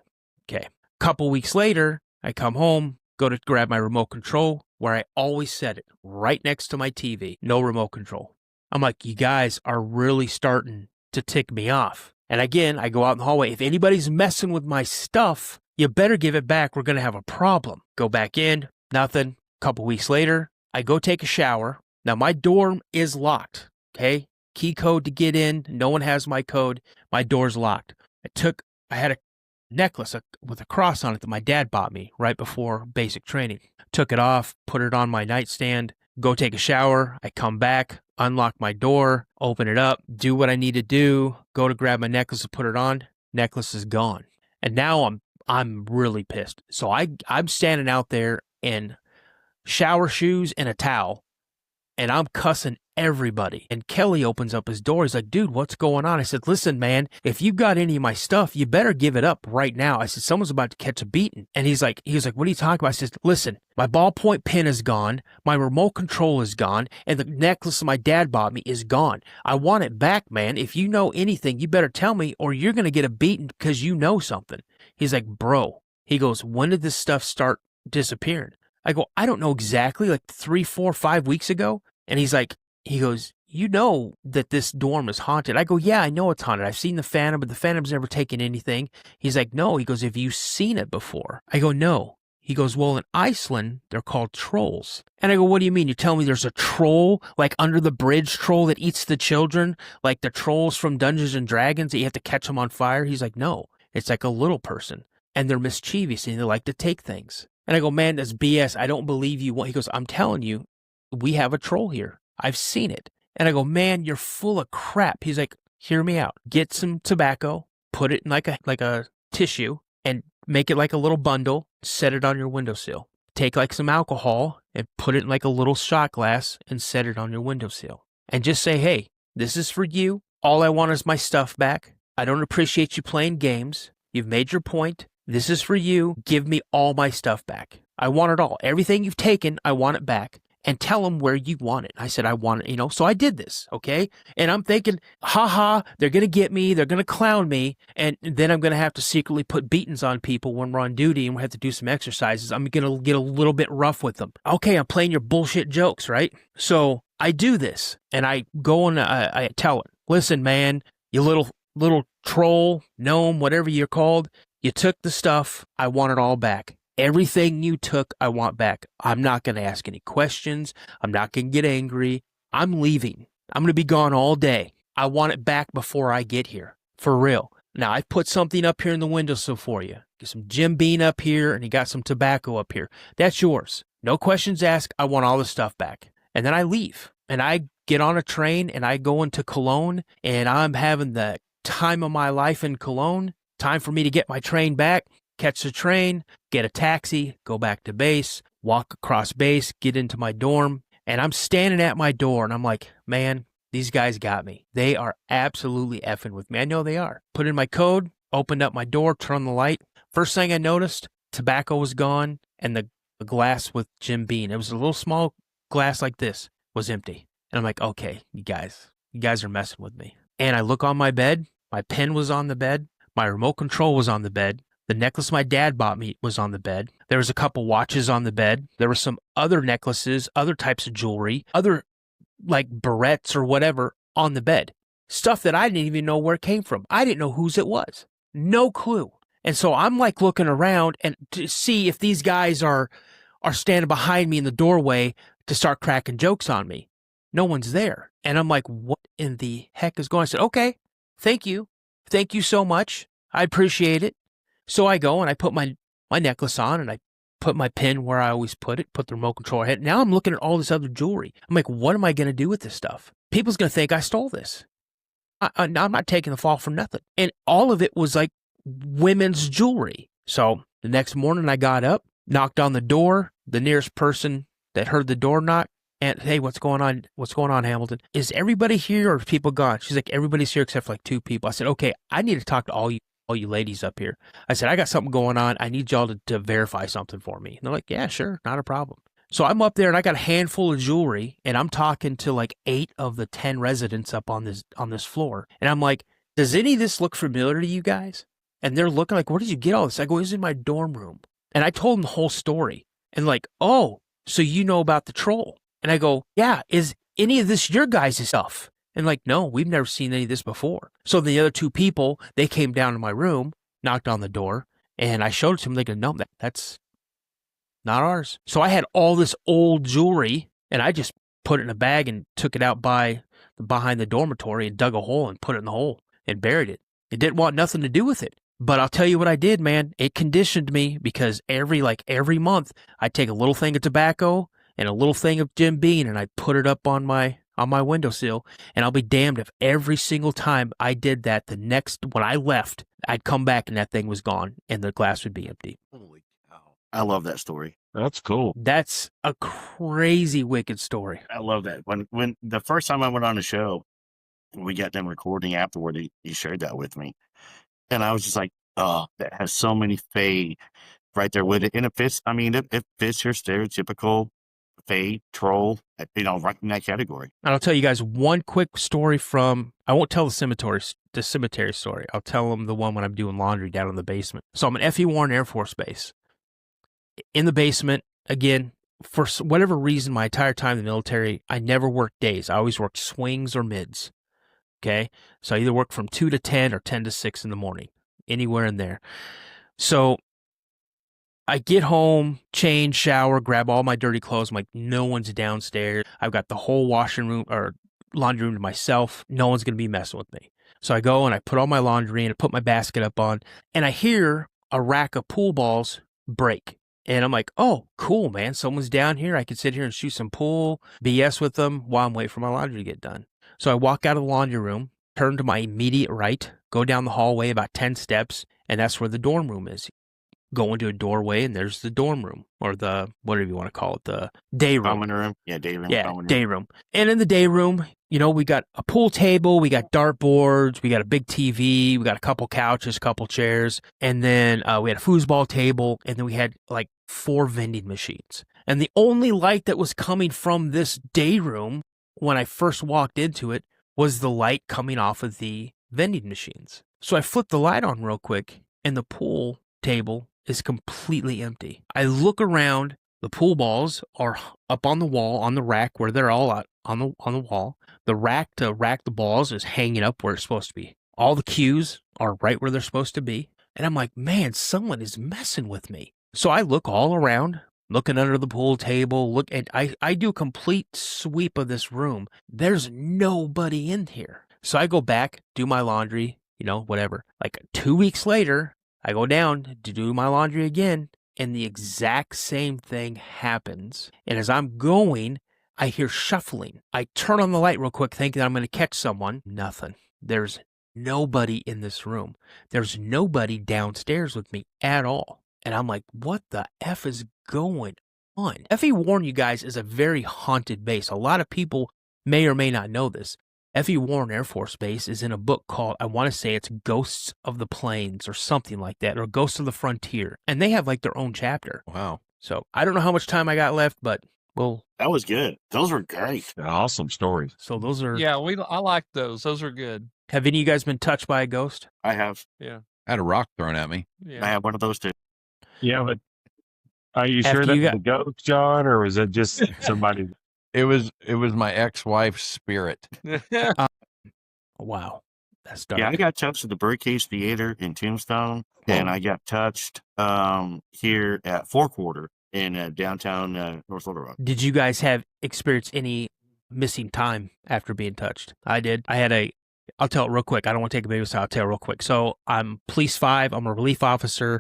Okay. Couple weeks later, I come home, go to grab my remote control, where I always set it, right next to my TV. No remote control. I'm like, you guys are really starting to tick me off. And again, I go out in the hallway. If anybody's messing with my stuff, you better give it back. We're going to have a problem. Go back in, nothing. A couple weeks later, I go take a shower. Now, my dorm is locked, okay? Key code to get in. No one has my code. My door's locked. I had a necklace with a cross on it that my dad bought me right before basic training. Took it off, put it on my nightstand, go take a shower. I come back, unlock my door, open it up, do what I need to do, go to grab my necklace and put it on. Necklace is gone. And now I'm really pissed. So I'm standing out there in shower shoes and a towel, and I'm cussing everybody. And Kelly opens up his door. He's like, dude, what's going on? I said, listen, man, if you got any of my stuff, you better give it up right now. I said, someone's about to catch a beating. And he was like, what are you talking about? I said, listen, my ballpoint pen is gone. My remote control is gone. And the necklace my dad bought me is gone. I want it back, man. If you know anything, you better tell me or you're going to get a beating because you know something. He's like, bro, he goes, when did this stuff start disappearing? I go, I don't know exactly, like 3, 4, 5 weeks ago. And he goes, you know that this dorm is haunted. I go, yeah, I know it's haunted. I've seen the Phantom, but the Phantom's never taken anything. He's like, no. He goes, have you seen it before? I go, no. He goes, well, in Iceland, they're called trolls. And I go, what do you mean? You're telling me there's a troll, like under the bridge troll that eats the children, like the trolls from Dungeons and Dragons that you have to catch them on fire? He's like, no, it's like a little person. And they're mischievous and they like to take things. And I go, man, that's BS. I don't believe you. He goes, I'm telling you, we have a troll here. I've seen it. And I go, man, you're full of crap. He's like, hear me out. Get some tobacco, put it in like a tissue, and make it like a little bundle, set it on your windowsill. Take like some alcohol and put it in like a little shot glass and set it on your windowsill. And just say, hey, this is for you. All I want is my stuff back. I don't appreciate you playing games. You've made your point. This is for you. Give me all my stuff back. I want it all. Everything you've taken, I want it back. And tell them where you want it. I said, I want it, so I did this, okay? And I'm thinking, they're going to get me, they're going to clown me, and then I'm going to have to secretly put beatings on people when we're on duty and we have to do some exercises. I'm going to get a little bit rough with them. Okay, I'm playing your bullshit jokes, right? So I do this, and I go and I tell it, listen, man, you little troll, gnome, whatever you're called, you took the stuff, I want it all back. Everything you took, I want back. I'm not going to ask any questions. I'm not going to get angry. I'm leaving. I'm going to be gone all day. I want it back before I get here. For real. Now, I've put something up here in the windowsill for you. Get some Jim Beam up here, and you got some tobacco up here. That's yours. No questions asked. I want all the stuff back. And then I leave. And I get on a train, and I go into Cologne, and I'm having the time of my life in Cologne. Time for me to get my train back. Catch the train, get a taxi, go back to base, walk across base, get into my dorm, and I'm standing at my door, and I'm like, man, these guys got me. They are absolutely effing with me. I know they are. Put in my code, opened up my door, turned on the light. First thing I noticed, tobacco was gone, and the glass with Jim Beam, it was a little small glass like this, was empty. And I'm like, okay, you guys are messing with me. And I look on my bed, my pen was on the bed, my remote control was on the bed. The necklace my dad bought me was on the bed. There was a couple watches on the bed. There were some other necklaces, other types of jewelry, other like barrettes or whatever on the bed. Stuff that I didn't even know where it came from. I didn't know whose it was. No clue. And so I'm like looking around and to see if these guys are standing behind me in the doorway to start cracking jokes on me. No one's there. And I'm like, what in the heck is going on? I said, okay, thank you. Thank you so much. I appreciate it. So I go and I put my necklace on and I put my pin where I always put it, put the remote control ahead. Now I'm looking at all this other jewelry. I'm like, what am I going to do with this stuff? People's going to think I stole this. I'm not taking the fall for nothing. And all of it was like women's jewelry. So the next morning I got up, knocked on the door, the nearest person that heard the door knock, and hey, what's going on? What's going on, Hamilton? Is everybody here or are people gone? She's like, everybody's here except for like 2 people. I said, okay, I need to talk to all you ladies up here. I said, I got something going on. I need y'all to verify something for me. And they're like, yeah, sure, not a problem. So I'm up there and I got a handful of jewelry and I'm talking to like 8 of the 10 residents up on this floor. And I'm like, does any of this look familiar to you guys? And they're looking like, where did you get all this? I go, it's in my dorm room. And I told him the whole story. And like, oh, so you know about the troll? And I go, yeah, is any of this your guys' stuff? And like, no, we've never seen any of this before. So the other two people, they came down to my room, knocked on the door, and I showed it to them. They go, no, that's not ours. So I had all this old jewelry, and I just put it in a bag and took it out behind the dormitory and dug a hole and put it in the hole and buried it. It didn't want nothing to do with it. But I'll tell you what I did, man. It conditioned me because every month I'd take a little thing of tobacco and a little thing of Jim Beam and I'd put it up on my windowsill. And I'll be damned if every single time I did that, when I left, I'd come back and that thing was gone and the glass would be empty. Holy cow. I love that story. That's cool. That's a crazy, wicked story. I love that. When the first time I went on the show, we got done recording afterward, he shared that with me. And I was just like, oh, that has so many Fae right there with it. And it fits, it fits your stereotypical Fae troll, right in that category. And I'll tell you guys one quick story I won't tell the cemetery story. I'll tell them the one when I'm doing laundry down in the basement. So I'm at F.E. Warren Air Force Base. In the basement, again, for whatever reason, my entire time in the military, I never worked days. I always worked swings or mids. Okay? So I either worked from 2 to 10 or 10 to 6 in the morning, anywhere in there. So I get home, change, shower, grab all my dirty clothes. I'm like, no one's downstairs. I've got the whole washing room or laundry room to myself. No one's going to be messing with me. So I go and I put all my laundry in, I put my basket up on, and I hear a rack of pool balls break. And I'm like, oh, cool, man. Someone's down here. I can sit here and shoot some pool, BS with them while I'm waiting for my laundry to get done. So I walk out of the laundry room, turn to my immediate right, go down the hallway about 10 steps, and that's where the dorm room is. Go into a doorway, and there's the dorm room, or the, whatever you want to call it, the day room. Common room. Yeah, day room. Yeah, day room. And in the day room, we got a pool table, we got dartboards, we got a big TV, we got a couple couches, a couple chairs, and then we had a foosball table, and then we had like 4 vending machines. And the only light that was coming from this day room when I first walked into it was the light coming off of the vending machines. So I flipped the light on real quick, and the pool table is completely empty. I look around, the pool balls are up on the wall, on the rack where they're all out on the wall. The rack to rack the balls is hanging up where it's supposed to be. All the cues are right where they're supposed to be. And I'm like, man, someone is messing with me. So I look all around, looking under the pool table, and I do a complete sweep of this room. There's nobody in here. So I go back, do my laundry, whatever. Like 2 weeks later, I go down to do my laundry again, and the exact same thing happens. And as I'm going, I hear shuffling. I turn on the light real quick, thinking that I'm going to catch someone. Nothing. There's nobody in this room. There's nobody downstairs with me at all. And I'm like, what the F is going on? F.E. Warren, you guys, is a very haunted base. A lot of people may or may not know this. F.E. Warren Air Force Base is in a book called, I want to say it's Ghosts of the Plains or something like that, or Ghosts of the Frontier. And they have like their own chapter. Wow. So I don't know how much time I got left, but that was good. Those were great. Awesome stories. So those are... Yeah, I like those. Those are good. Have any of you guys been touched by a ghost? I have. Yeah. I had a rock thrown at me. Yeah. I have one of those too. Yeah, but are you After sure that you was a ghost, John, or was it just somebody? It was my ex-wife's spirit. Wow. That's dark. Yeah, I got touched at the Birdcage Theater in Tombstone, and I got touched here at Four Quarter in downtown North Little Rock. Did you guys have experienced any missing time after being touched? I did. I'll tell it real quick. I don't want to take a baby, so I'll tell it real quick. So I'm Police 5. I'm a relief officer.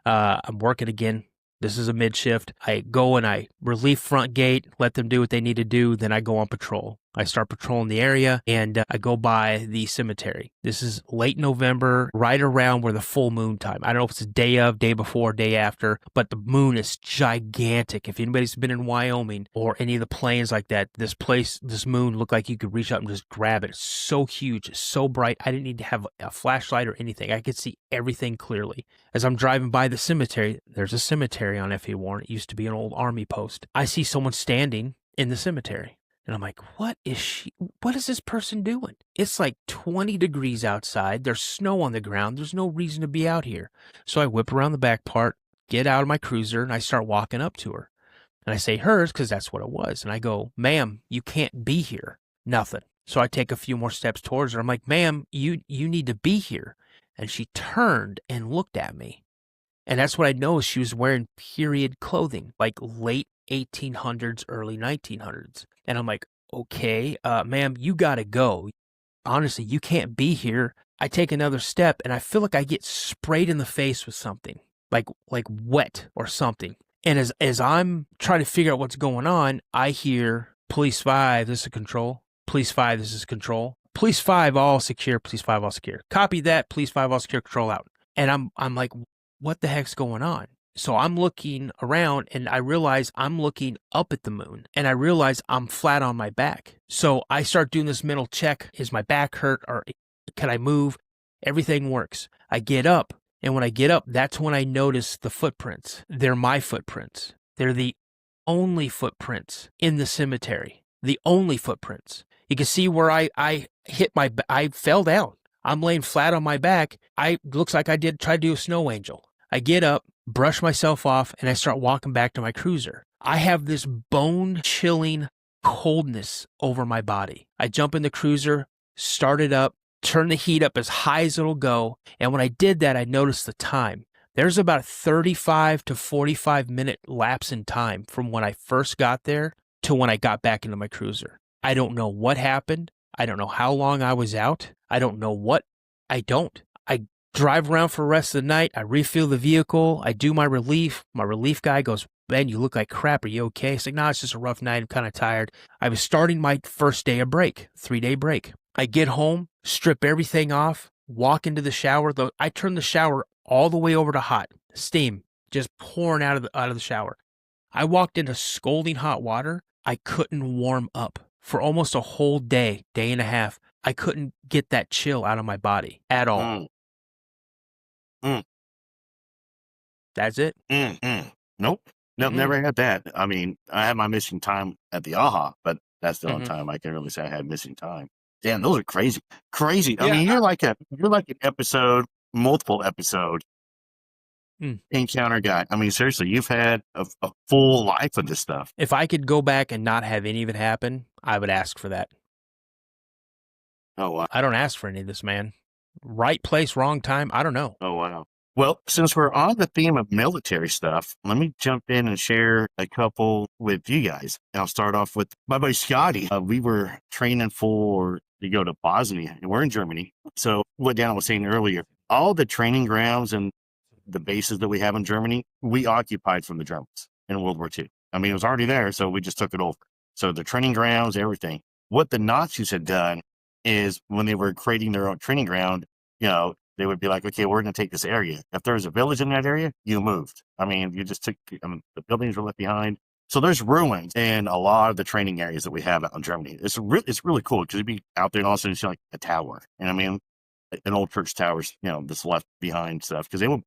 I'm working again. This is a mid shift. I go and I relief front gate, let them do what they need to do. Then I go on patrol. I start patrolling the area, and I go by the cemetery. This is late November, right around where the full moon time. I don't know if it's the day of, day before, day after, but the moon is gigantic. If anybody's been in Wyoming or any of the plains like that, this moon looked like you could reach up and just grab it. It's so huge, it's so bright. I didn't need to have a flashlight or anything. I could see everything clearly. As I'm driving by the cemetery, there's a cemetery on F.E. Warren. It used to be an old army post. I see someone standing in the cemetery. And I'm like, what is this person doing? It's like 20 degrees outside. There's snow on the ground. There's no reason to be out here. So I whip around the back part, get out of my cruiser and I start walking up to her. And I say hers because that's what it was. And I go, ma'am, you can't be here. Nothing. So I take a few more steps towards her. I'm like, ma'am, you need to be here. And she turned and looked at me. And that's what I noticed. She was wearing period clothing, like late 1800s, early 1900s. And I'm like, okay, ma'am, you got to go. Honestly, you can't be here. I take another step and I feel like I get sprayed in the face with something, like wet or something. And as I'm trying to figure out what's going on, I hear Police 5, this is control. Police 5, this is control. Police 5, all secure. Police 5, all secure. Copy that. Police 5, all secure. Control out. And I'm like, what the heck's going on? So I'm looking around and I realize I'm looking up at the moon and I realize I'm flat on my back. So I start doing this mental check. Is my back hurt or can I move? Everything works. I get up. And when I get up, that's when I notice the footprints. They're my footprints. They're the only footprints in the cemetery. The only footprints. You can see where I hit I fell down. I'm laying flat on my back. Looks like I try to do a snow angel. I get up, brush myself off, and I start walking back to my cruiser. I have this bone-chilling coldness over my body. I jump in the cruiser, start it up, turn the heat up as high as it'll go, and when I did that, I noticed the time. There's about a 35 to 45 minute lapse in time from when I first got there to when I got back into my cruiser. I don't know what happened. I don't know how long I was out. I don't know what. I drive around for the rest of the night. I refuel the vehicle. I do my relief. My relief guy goes, "Ben, you look like crap. Are you okay?" It's like, "No, it's just a rough night. I'm kind of tired." I was starting my first day of break, 3-day break. I get home, strip everything off, walk into the shower. I turn the shower all the way over to hot, steam just pouring out of the shower. I walked into scalding hot water. I couldn't warm up for almost a whole day and a half. I couldn't get that chill out of my body at all. That's it. Nope. Never had that. I mean, I had my missing time at the AHA, but that's the only time I can really say I had missing time. Damn, those are crazy. Crazy. I mean, you're like an episode, multiple episode encounter guy. I mean, seriously, you've had a full life of this stuff. If I could go back and not have any of it happen, I would ask for that. Oh, wow. I don't ask for any of this, man. Right place, wrong time. I don't know. Oh, wow. Well, since we're on the theme of military stuff, let me jump in and share a couple with you guys. And I'll start off with my buddy Scotty. We were training to go to Bosnia, and we're in Germany. So what Dano was saying earlier, all the training grounds and the bases that we have in Germany, we occupied from the Germans in World War II. I mean, it was already there, so we just took it over. So the training grounds, everything. What the Nazis had done is when they were creating their own training ground, they would be like, okay, we're going to take this area. If there's a village in that area, you moved. I mean, you just took, the buildings were left behind. So there's ruins in a lot of the training areas that we have out in Germany. It's really cool because you'd be out there and also you see like a tower. And I mean, an old church towers, this left behind stuff because they would,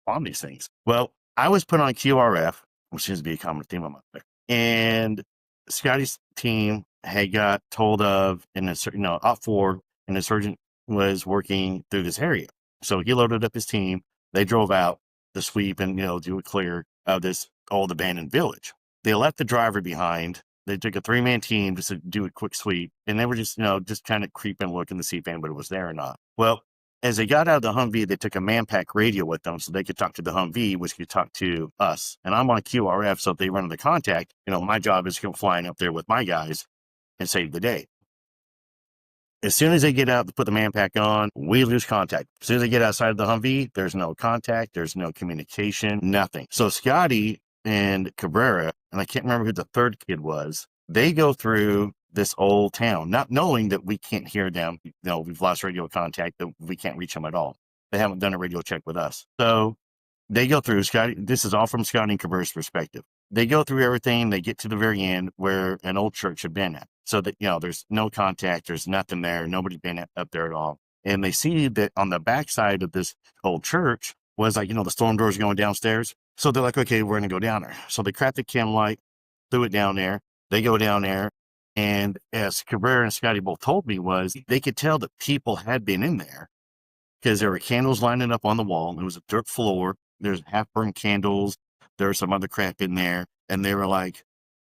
bomb these things. Well, I was put on QRF, which seems to be a common theme on there. And Scotty's team had got told of Op 4, an insurgent was working through this area. So he loaded up his team. They drove out to sweep and, do a clear of this old abandoned village. They left the driver behind. They took a 3-man team just to do a quick sweep. And they were just kind of creeping, looking to see if anybody was there or not. Well, as they got out of the Humvee, they took a man-pack radio with them so they could talk to the Humvee, which could talk to us. And I'm on QRF, so if they run into contact, my job is to come flying up there with my guys and save the day. As soon as they get out to put the man pack on, we lose contact. As soon as they get outside of the Humvee, there's no contact, there's no communication, nothing. So Scotty and Cabrera, and I can't remember who the third kid was, they go through this old town, not knowing that we can't hear them. We've lost radio contact, that we can't reach them at all. They haven't done a radio check with us. So they go through, Scotty, this is all from Scotty and Cabrera's perspective. They go through everything, they get to the very end where an old church had been at. So that, there's no contact, there's nothing there, nobody's been up there at all. And they see that on the backside of this old church was like, the storm doors going downstairs. So they're like, okay, we're going to go down there. So they cracked the chem light, threw it down there. They go down there. And as Cabrera and Scotty both told me was they could tell that people had been in there because there were candles lining up on the wall. It was a dirt floor. there's half-burned candles. There's some other crap in there. And they were like,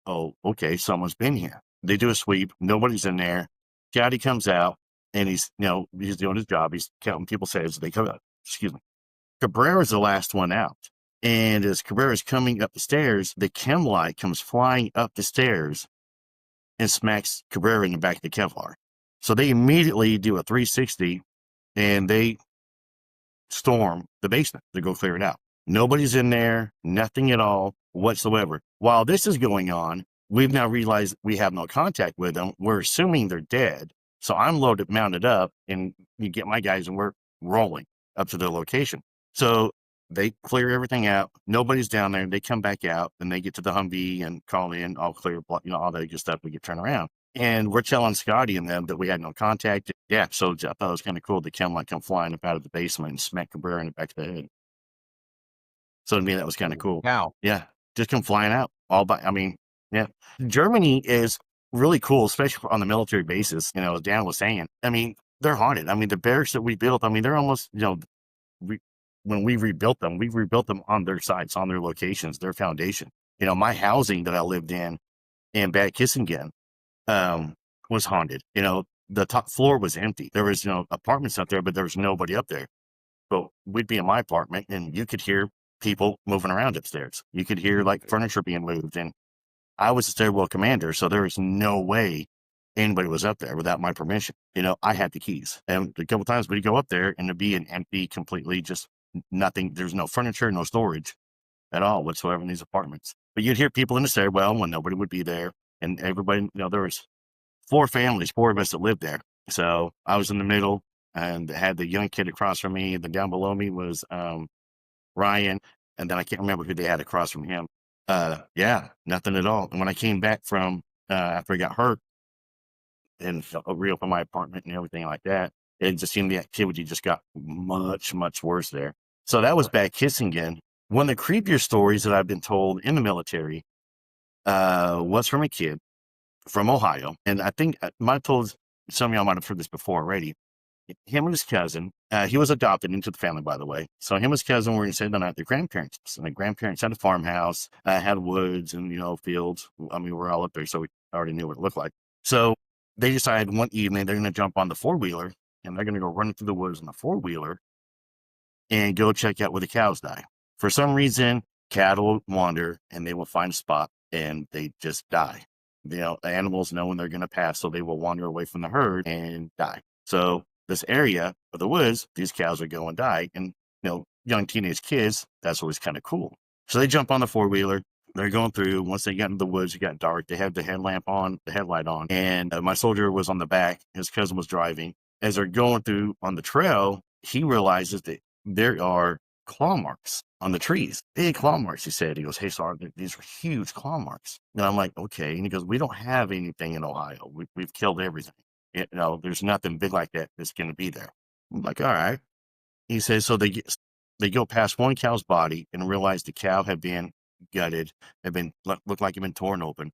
oh, okay, someone's been here. They do a sweep. Nobody's in there. Scotty comes out, and he's doing his job. He's counting people's heads. They come out. Excuse me. Cabrera's the last one out. And as Cabrera's coming up the stairs, the chem light comes flying up the stairs and smacks Cabrera in the back of the Kevlar. So they immediately do a 360 and they storm the basement to go clear it out. Nobody's in there, nothing at all whatsoever. While this is going on, we've now realized we have no contact with them. We're assuming they're dead. So I'm mounted up, and you get my guys, and we're rolling up to their location. So they clear everything out. Nobody's down there. They come back out, and they get to the Humvee and call in, all clear, all that good stuff. We get turned around. And we're telling Scotty and them that we had no contact. Yeah, so I thought it was kind of cool. The chem light come flying up out of the basement and smack Cabrera in the back of the head. So to me, that was kind of cool. Wow. Yeah, just come flying out. Yeah. Germany is really cool, especially on the military bases. As Dan was saying, they're haunted. The barracks that we built, they're almost, when we rebuilt them on their sites, on their locations, their foundation. My housing that I lived in Bad Kissingen, was haunted. The top floor was empty. There was, apartments up there, but there was nobody up there. But we'd be in my apartment, and you could hear people moving around upstairs. You could hear furniture being moved, and I was a stairwell commander, so there was no way anybody was up there without my permission. I had the keys, and a couple times we'd go up there and it'd be an empty, completely just nothing. There's no furniture, no storage at all whatsoever in these apartments. But you'd hear people in the stairwell when nobody would be there, and everybody. There was 4 of us that lived there. So I was in the middle, and had the young kid across from me. And then down below me was Ryan, and then I can't remember who they had across from him. Yeah, nothing at all. And when I came back from after I got hurt and reopened my apartment and everything like that, it just seemed the activity just got much, much worse there. So that was Bad Kissingen. One of the creepier stories that I've been told in the military was from a kid from Ohio. And I think I might have told some of y'all might have heard this before already. Him and his cousin, he was adopted into the family, by the way. So him and his cousin were going to stay the night at their grandparents. And the grandparents had a farmhouse, had woods and, fields. We're all up there, so we already knew what it looked like. So they decided one evening they're going to jump on the 4-wheeler, and they're going to go running through the woods on the 4-wheeler and go check out where the cows die. For some reason, cattle wander, and they will find a spot, and they just die. Animals know when they're going to pass, so they will wander away from the herd and die. So this area of the woods, these cows would go and die. And, young teenage kids, that's always kind of cool. So they jump on the 4-wheeler. They're going through. Once they got into the woods, it got dark. They had the headlight on. And my soldier was on the back. His cousin was driving. As they're going through on the trail, he realizes that there are claw marks on the trees. Big claw marks, he said. He goes, hey, sorry, these are huge claw marks. And I'm like, okay. And he goes, we don't have anything in Ohio. We've killed everything. There's nothing big like that that's going to be there. I'm like, all right. He says, so they go past one cow's body and realize the cow had been gutted, looked like it had been torn open.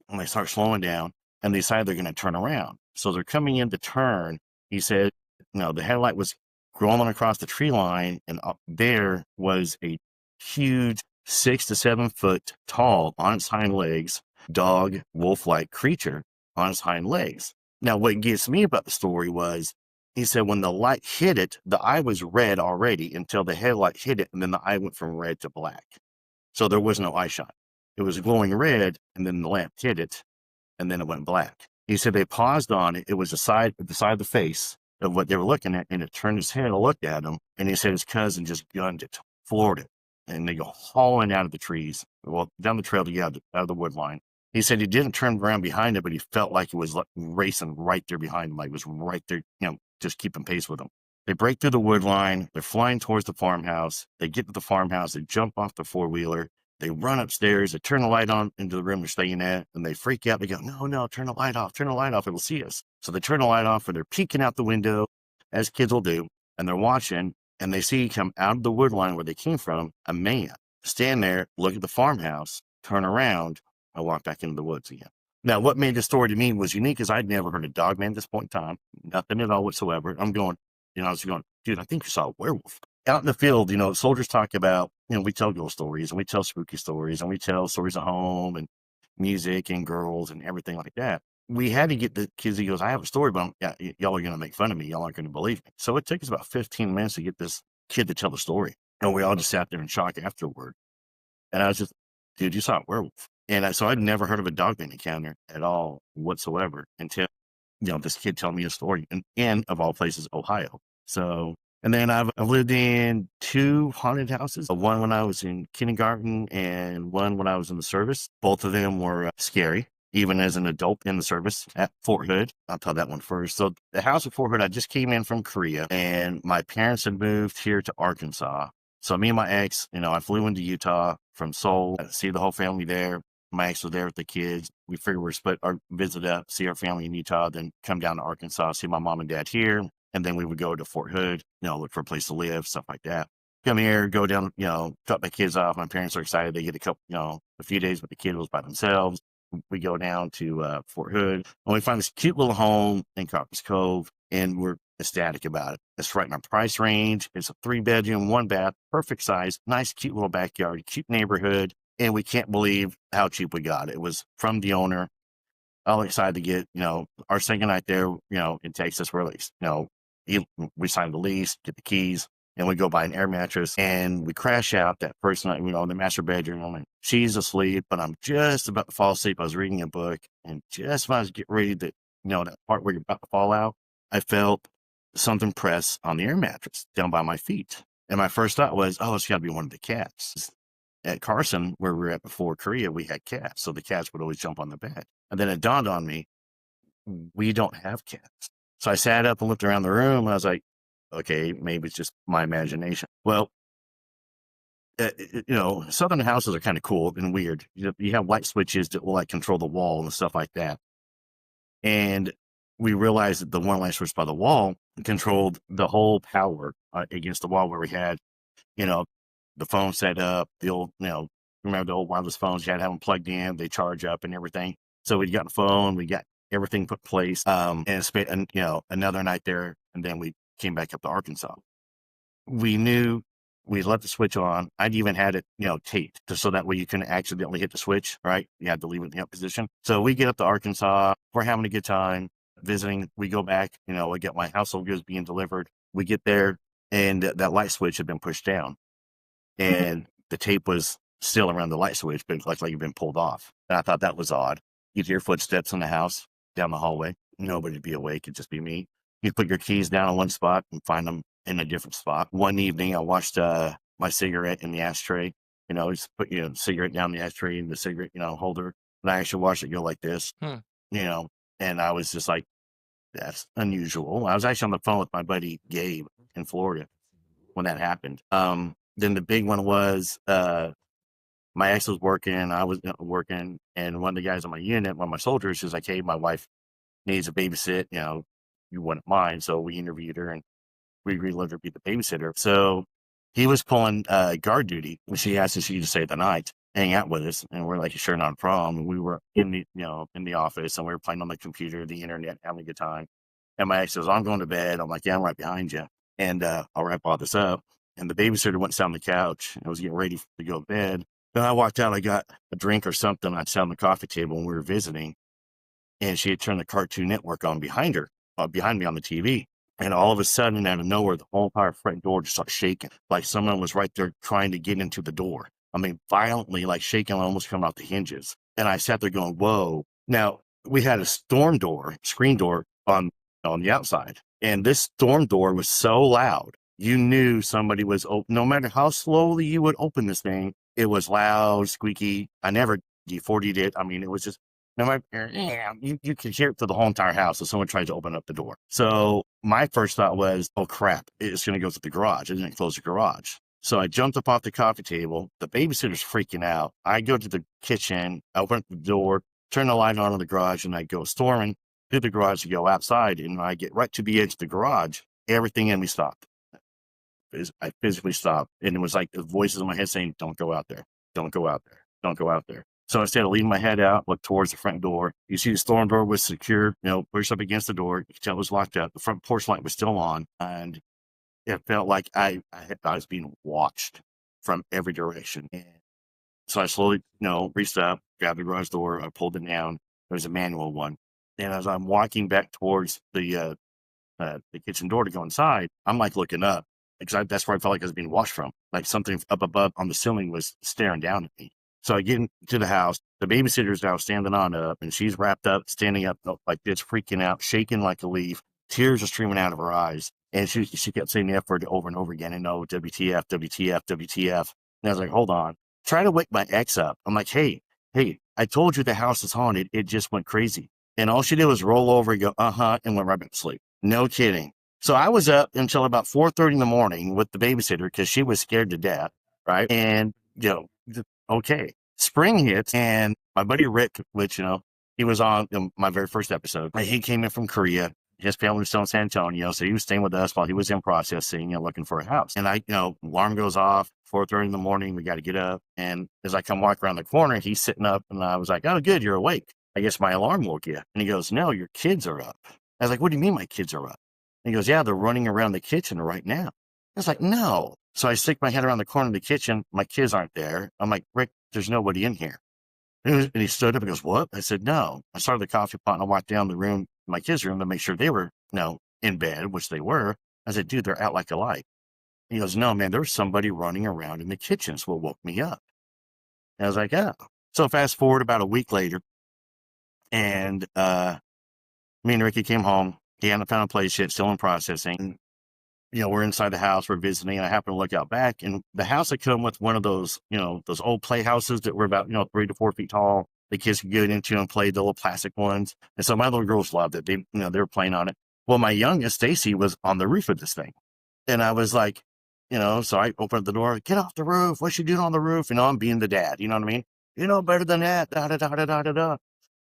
And they start slowing down, and they decide they're going to turn around. So they're coming in to turn. He said, the headlight was rolling across the tree line, and up there was a huge 6 to 7 foot tall, on its hind legs, dog, wolf-like creature on its hind legs. Now, what gets me about the story was, he said when the light hit it, the eye was red already until the headlight hit it, and then the eye went from red to black. So there was no eye shot. It was glowing red, and then the lamp hit it, and then it went black. He said they paused on it. It was the side of the face of what they were looking at, and it turned his head and looked at him, and he said his cousin just gunned it, floored it, and they go hauling out of the trees, down the trail to get out of the wood line. He said he didn't turn around behind it, but he felt like it was racing right there behind him, like it was right there, just keeping pace with him. They break through the wood line. They're flying towards the farmhouse. They get to the farmhouse. They jump off the 4-wheeler. They run upstairs. They turn the light on into the room they're staying at, and they freak out. They go, no, turn the light off. Turn the light off. It'll see us. So they turn the light off, and they're peeking out the window, as kids will do, and they're watching, and they see come out of the wood line where they came from, a man stand there, look at the farmhouse, turn around, and walk back into the woods again. Now, what made this story to me was unique is I'd never heard of Dogman at this point in time, nothing at all whatsoever. I was going, dude, I think you saw a werewolf. out in the field, soldiers talk about, we tell ghost stories and we tell spooky stories and we tell stories at home and music and girls and everything like that. We had to get the kids. He goes, I have a story, but y'all are going to make fun of me. Y'all aren't going to believe me. So it took us about 15 minutes to get this kid to tell the story. And we all just sat there in shock afterward. And I was just, dude, you saw a werewolf. And so I'd never heard of a dogman encounter at all whatsoever until, this kid told me a story in of all places, Ohio. So, and then I've lived in 2 haunted houses, one when I was in kindergarten and one when I was in the service. Both of them were scary, even as an adult in the service at Fort Hood. I'll tell that one first. So the house at Fort Hood, I just came in from Korea and my parents had moved here to Arkansas. So me and my ex, I flew into Utah from Seoul to see the whole family there. My ex was there with the kids. We figured we'd split our visit up, see our family in Utah, then come down to Arkansas, see my mom and dad here. And then we would go to Fort Hood, look for a place to live, stuff like that. Come here, go down, drop my kids off. My parents are excited. They get a few days with the kids by themselves. We go down to Fort Hood and we find this cute little home in Copper's Cove and we're ecstatic about it. It's right in our price range. It's a 3-bedroom, 1-bath, perfect size, nice, cute little backyard, cute neighborhood. And we can't believe how cheap we got it. It was from the owner. All excited to get, our second night there, in Texas, we're like, we signed the lease, get the keys, and we go buy an air mattress and we crash out that first night, in the master bedroom. I'm like, she's asleep, but I'm just about to fall asleep. I was reading a book and just when I was getting ready to, that part where you're about to fall out, I felt something press on the air mattress down by my feet. And my first thought was, oh, it's got to be one of the cats. At Carson, where we were at before Korea, we had cats. So the cats would always jump on the bed. And then it dawned on me, we don't have cats. So I sat up and looked around the room. And I was like, okay, maybe it's just my imagination. Well, Southern houses are kind of cool and weird. You have light switches that will control the wall and stuff like that. And we realized that the one light switch by the wall controlled the whole power against the wall where we had, the phone set up, the old, remember the old wireless phones, you had to have them plugged in, they charge up and everything. So we got the phone, we got everything put in place, and spent, another night there. And then we came back up to Arkansas. We knew we left the switch on. I'd even had it, taped so that way you couldn't accidentally hit the switch, right? You had to leave it in the up position. So we get up to Arkansas, we're having a good time visiting. We go back, we get my household goods being delivered. We get there and that light switch had been pushed down. And the tape was still around the light switch, but it looked like it had been pulled off. And I thought that was odd. You'd hear footsteps in the house down the hallway. Nobody'd be awake. It'd just be me. You'd put your keys down in one spot and find them in a different spot. One evening, I watched my cigarette in the ashtray. Just put cigarette down the ashtray in the cigarette, holder. And I actually watched it go like this, and I was just like, that's unusual. I was actually on the phone with my buddy Gabe in Florida when that happened. Then the big one was my ex was working, I was working, and one of the guys on my unit, one of my soldiers, was like, hey, my wife needs a babysit, you wouldn't mind. So we interviewed her and we agreed to let her be the babysitter. So he was pulling guard duty, and she asked if she could stay the night, hang out with us, and we're like, sure, not a problem. And we were in the office, and we were playing on the computer, the internet, having a good time. And my ex says, I'm going to bed. I'm like, yeah, I'm right behind you. And I'll wrap all this up. And the babysitter went down on the couch and I was getting ready to go to bed. Then I walked out, I got a drink or something. I sat on the coffee table and we were visiting. And she had turned the Cartoon Network on behind me on the TV. And all of a sudden, out of nowhere, the whole entire front door just started shaking. Like someone was right there trying to get into the door. I mean, violently, like shaking, almost coming out the hinges. And I sat there going, whoa. Now, we had a screen door on the outside. And this storm door was so loud. You knew somebody was open. No matter how slowly you would open this thing, it was loud, squeaky. I never D40'd it. I mean, it was just, no matter, you could hear it through the whole entire house if someone tried to open up the door. So my first thought was, oh crap, it's going to go through the garage. It didn't close the garage. So I jumped up off the coffee table. The babysitter's freaking out. I go to the kitchen, open up the door, turn the light on in the garage, and I go storming through the garage to go outside. And when I get right to the edge of the garage, everything in me stopped. I physically stopped. And it was like the voices in my head saying, don't go out there. Don't go out there. Don't go out there. So instead of leaving my head out, look towards the front door. You see the storm door was secure, pushed up against the door. You could tell it was locked up. The front porch light was still on. And it felt like I was being watched from every direction. And so I slowly, reached up, grabbed the garage door, I pulled it down. There was a manual one. And as I'm walking back towards the kitchen door to go inside, I'm like looking up because that's where I felt like I was being watched from. Like something up above on the ceiling was staring down at me. So I get into the house. The babysitter's now standing on up, and she's wrapped up, standing up like this, freaking out, shaking like a leaf. Tears are streaming out of her eyes. And she kept saying the F word over and over again. And no, WTF, WTF, WTF. And I was like, hold on. Try to wake my ex up. I'm like, hey, I told you the house is haunted. It just went crazy. And all she did was roll over and go, and went right back to sleep. No kidding. So I was up until about 4:30 in the morning with the babysitter because she was scared to death, right? And, okay. Spring hits, and my buddy Rick, which, he was on my very first episode. He came in from Korea. His family was still in San Antonio, so he was staying with us while he was in processing and looking for a house. And alarm goes off, 4:30 in the morning. We got to get up. And as I come walk around the corner, he's sitting up, and I was like, oh, good, you're awake. I guess my alarm woke you. And he goes, no, your kids are up. I was like, what do you mean my kids are up? And he goes, yeah, they're running around the kitchen right now. I was like, no. So I stick my head around the corner of the kitchen. My kids aren't there. I'm like, Rick, there's nobody in here. And he stood up and goes, what? I said, no. I started the coffee pot and I walked down the room, my kids' room, to make sure they were, in bed, which they were. I said, dude, they're out like a light. He goes, no, man, there's somebody running around in the kitchen. So it woke me up. And I was like, oh. So fast forward about a week later, and me and Ricky came home. He hadn't found a place yet, still in processing. We're inside the house, we're visiting, and I happen to look out back, and the house had come with one of those, those old playhouses that were about, 3 to 4 feet tall. The kids could get into and play the little plastic ones. And so my little girls loved it. They were playing on it. Well, my youngest, Stacy, was on the roof of this thing. And I was like, so I opened the door, get off the roof. What you doing on the roof? I'm being the dad. You know what I mean? You know better than that. Da, da, da, da, da, da, da.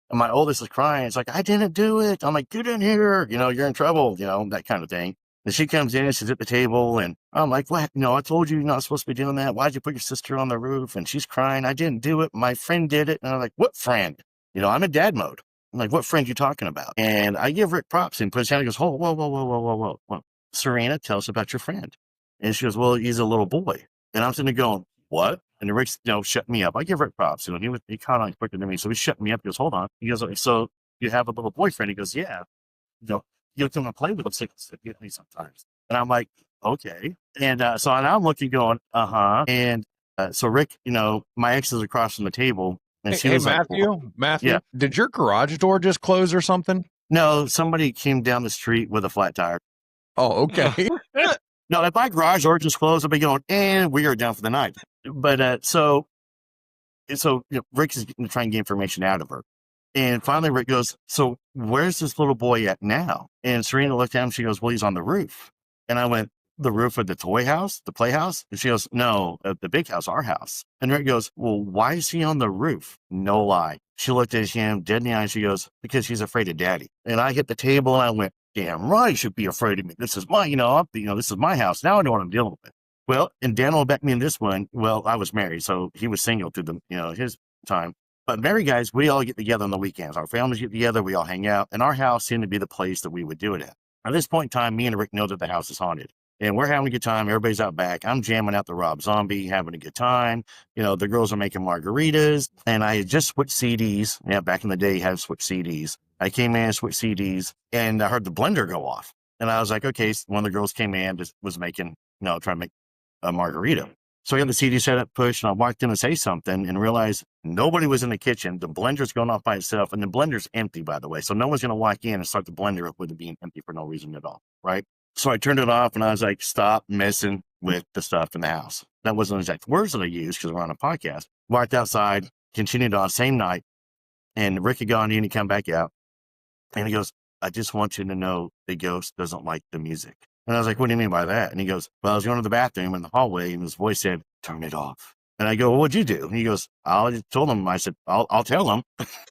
And my oldest is crying. It's like, I didn't do it. I'm like, get in here. You're in trouble, that kind of thing. And she comes in, she's at the table, and I'm like, what? I told you you're not supposed to be doing that. Why'd you put your sister on the roof? And she's crying. I didn't do it. My friend did it. And I'm like, what friend? I'm in dad mode. I'm like, what friend you talking about? And I give Rick props and puts down and goes, whoa, whoa, whoa, whoa, whoa, whoa, whoa, whoa. Serena, tell us about your friend. And she goes, well, he's a little boy. And I'm sitting there going, what? And Rick's, shut me up. I give Rick props. He caught on quicker than me. So he shut me up. He goes, hold on. He goes, so you have a little boyfriend? He goes, yeah. You'll come and play with him sometimes. And I'm like, okay. And so now I'm looking going, And so Rick, my ex is across from the table. And she was Matthew, like, Matthew, yeah. Did your garage door just close or something? No, somebody came down the street with a flat tire. Oh, okay. No, if my garage door just closed, I'd be going, and we are down for the night. But so Rick is going to try and get information out of her. And finally, Rick goes, so where's this little boy at now? And Serena looked at him. She goes, well, he's on the roof. And I went, the roof of the toy house, the playhouse? And she goes, no, the big house, our house. And Rick goes, well, why is he on the roof? No lie. She looked at him dead in the eye. And she goes, because he's afraid of daddy. And I hit the table and I went, damn right, he should be afraid of me. This is my, this is my house. Now I know what I'm dealing with. Well, and Dano backed me in this one. Well, I was married, so he was single through the, his time. But married guys, we all get together on the weekends. Our families get together. We all hang out. And our house seemed to be the place that we would do it at. At this point in time, me and Rick know that the house is haunted. And we're having a good time. Everybody's out back. I'm jamming out the Rob Zombie, having a good time. The girls are making margaritas. And I had just switched CDs. Yeah, back in the day, I had switched CDs. I came in, switched CDs, and I heard the blender go off. And I was like, okay, so one of the girls came in, just was making, trying to make a margarita. So I got the CD set up, pushed, and I walked in to say something and realized nobody was in the kitchen. The blender's going off by itself, and the blender's empty, by the way. So no one's going to walk in and start the blender up with it being empty for no reason at all, right? So I turned it off, and I was like, stop messing with the stuff in the house. That wasn't exact words that I used because we're on a podcast. Walked outside, continued on, same night, and Rick had gone in, he come back out, and he goes, I just want you to know the ghost doesn't like the music. And I was like, what do you mean by that? And he goes, well, I was going to the bathroom in the hallway, and his voice said, turn it off. And I go, well, what'd you do? And he goes, I just told him. I said, I'll tell him.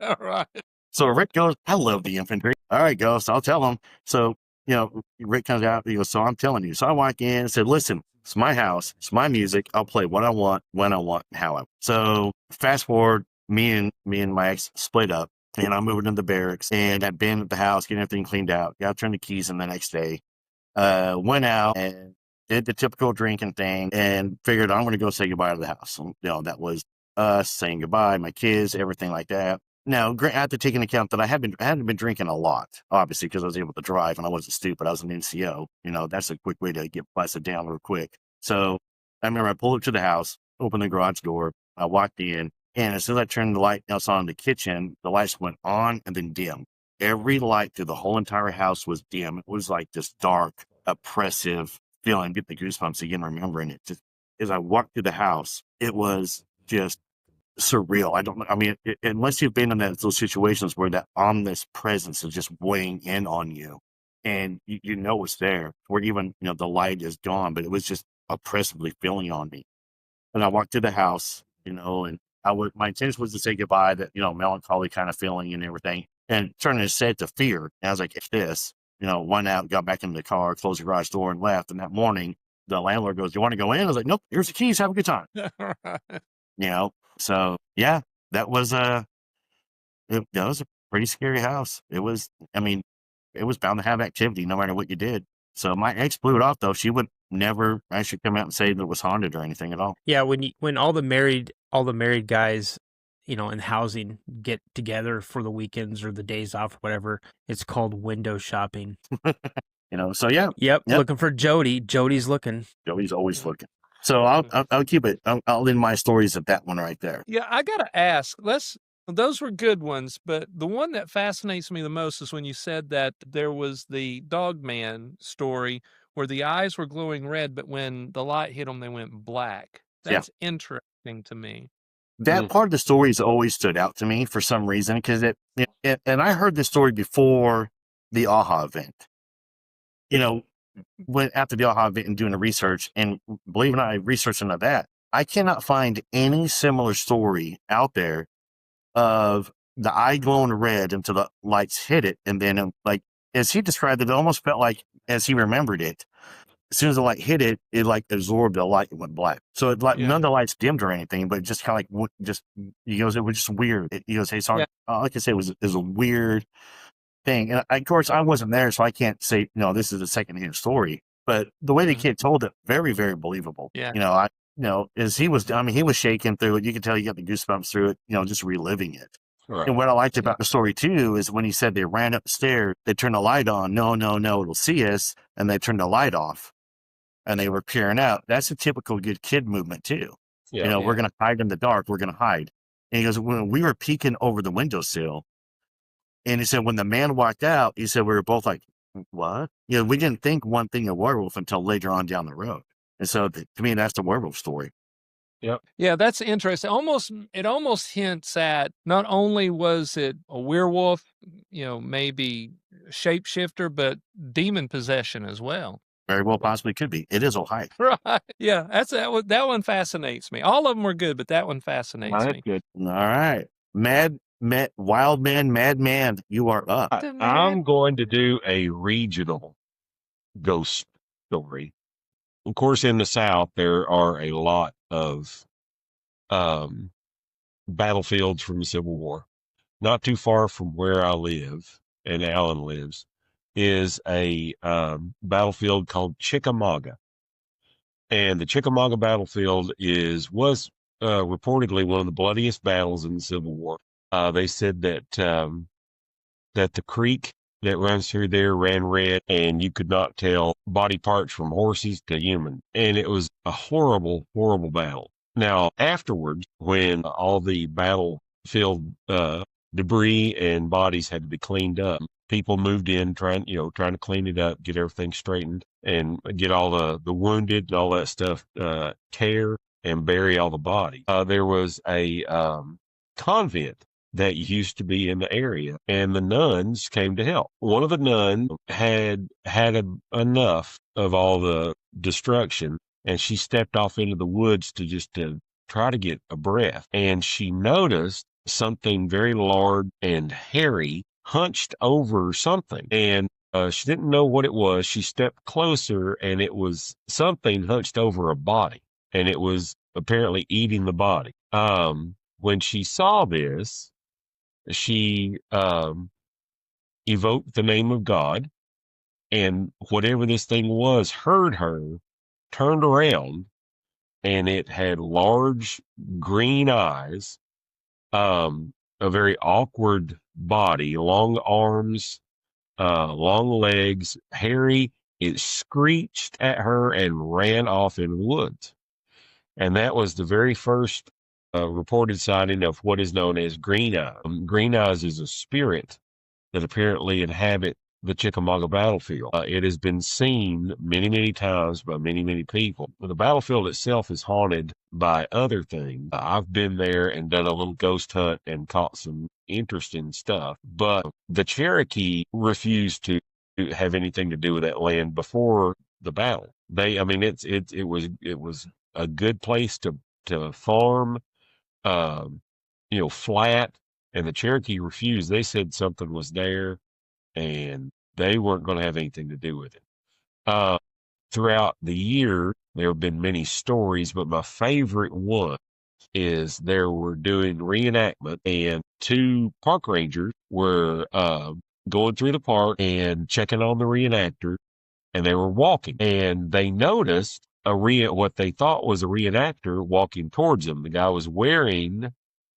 All right. So Rick goes, I love the infantry. All right, ghost, I'll tell him. So, Rick comes out, he goes, so I'm telling you. So I walk in and said, listen, it's my house, it's my music. I'll play what I want, when I want, how I want. So fast forward, me and my ex split up, and I moved into the barracks, and I'd been at the house, getting everything cleaned out. Got to turn the keys in the next day. Went out, and did the typical drinking thing and figured I'm going to go say goodbye to the house. And, that was us saying goodbye, my kids, everything like that. Now, I have to take into account that I hadn't been drinking a lot, obviously, because I was able to drive and I wasn't stupid. I was an NCO. That's a quick way to get busted down real quick. So I remember I pulled up to the house, opened the garage door, I walked in, and as soon as I turned the light outside in the kitchen, the lights went on and then dim. Every light through the whole entire house was dim. It was like this dark, oppressive feeling. Get the goosebumps again, remembering it. Just as I walked through the house, it was just surreal. Unless you've been in those situations where that ominous presence is just weighing in on you and you know it's there, where even, the light is gone, but it was just oppressively feeling on me. And I walked through the house, and my intention was to say goodbye, that, melancholy kind of feeling and everything, and turning his head to fear. And I was like, it's this, went out, got back into the car, closed the garage door and left. And that morning, the landlord goes, "Do you want to go in?" I was like, "Nope, here's the keys. Have a good time." So yeah, that was that was a pretty scary house. It was bound to have activity no matter what you did. So my ex blew it off, though. She would never actually come out and say that it was haunted or anything at all. Yeah, when all the married guys, in housing get together for the weekends or the days off or whatever, it's called window shopping. So yeah. Yep. Looking for Jody. Jody's looking. Jody's always looking. So I'll keep it. I'll end my stories at that one right there. Yeah, I gotta ask. Those were good ones, but the one that fascinates me the most is when you said that there was the dog man story where the eyes were glowing red, but when the light hit them, they went black. That's interesting to me. That part of the story has always stood out to me for some reason, because and I heard this story before the AHA event. When after the AHA event and doing the research, and believe it or not, I researched into that. I cannot find any similar story out there of the eye glowing red until the lights hit it, and then as he described it, it almost felt like, as he remembered it, as soon as the light hit it, it absorbed the light and went black. So it none of the lights dimmed or anything, but just kind of he goes, it was just weird. He goes, "Hey, sorry." Like I said, it was a weird thing. And of course I wasn't there, so I can't say, this is a secondhand story, but the way the kid told it, very, very believable. Yeah. As he was shaking through it. You could tell he got the goosebumps through it, just reliving it. Right. And what I liked about the story too is when he said they ran up the stairs, they turned the light on. No, it'll see us. And they turned the light off and they were peering out. That's a typical good kid movement too. Yeah. We're going to hide in the dark. We're going to hide. And he goes, when we were peeking over the windowsill, and he said, when the man walked out, he said, we were both like, what? We didn't think one thing of werewolf until later on down the road. And so to me, that's the werewolf story. Yep. Yeah, that's interesting. It almost hints at not only was it a werewolf, maybe shapeshifter, but demon possession as well. Very well possibly could be. It is Ohio. Right. Yeah, that one fascinates me. All of them were good, but that one fascinates me. Good. All right. Wild man, madman, you are up. I'm going to do a regional ghost story. Of course, in the South, there are a lot of battlefields from the Civil War. Not too far from where I live, and Allan lives, is a battlefield called Chickamauga. And the Chickamauga battlefield was reportedly one of the bloodiest battles in the Civil War. They said that the creek that runs through there ran red, and you could not tell body parts from horses to human. And it was a horrible, horrible battle. Now, afterwards, when all the battlefield debris and bodies had to be cleaned up, people moved in trying to clean it up, get everything straightened, and get all the wounded and all that stuff, care and bury all the bodies. There was a convent that used to be in the area, and the nuns came to help. One of the nuns had enough of all the destruction, and she stepped off into the woods to try to get a breath. And she noticed something very large and hairy hunched over something, and she didn't know what it was. She stepped closer, and it was something hunched over a body, and it was apparently eating the body. When she saw this, she evoked the name of God, and whatever this thing was heard her turned around, and it had large green eyes, a very awkward body, long arms, long legs, hairy. It screeched at her and ran off in the woods. And that was the very first reported sighting of what is known as green eyes. Green eyes is a spirit that apparently inhabit the Chickamauga battlefield. It has been seen many, many times by many, many people. The battlefield itself is haunted by other things. I've been there and done a little ghost hunt and caught some interesting stuff, but the Cherokee refused to have anything to do with that land before the battle. It was a good place to farm, flat, and the Cherokee refused. They said something was there, and they weren't going to have anything to do with it. Throughout the year, there have been many stories, but my favorite one is there were doing reenactment, and 2 park rangers were going through the park and checking on the reenactor, and they were walking, and they noticed what they thought was a reenactor walking towards them. The guy was wearing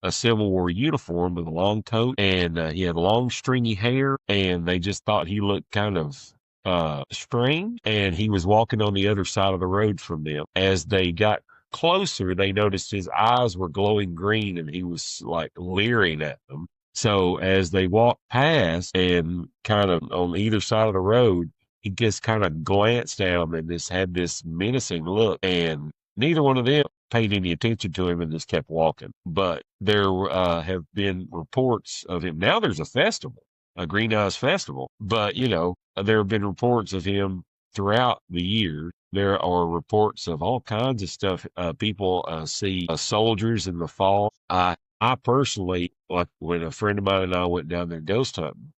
a Civil War uniform with a long coat, and he had long stringy hair, and they just thought he looked kind of strange, and he was walking on the other side of the road from them. As they got closer, they noticed his eyes were glowing green, and he was like leering at them. So as they walked past and kind of on either side of the road, he just kind of glanced at them and just had this menacing look, and neither one of them paid any attention to him and just kept walking. But there have been reports of him. Now there's a festival, a Green Eyes Festival, but there have been reports of him throughout the year. There are reports of all kinds of stuff. People see soldiers in the fall. I personally, like when a friend of mine and I went down there ghost hunting,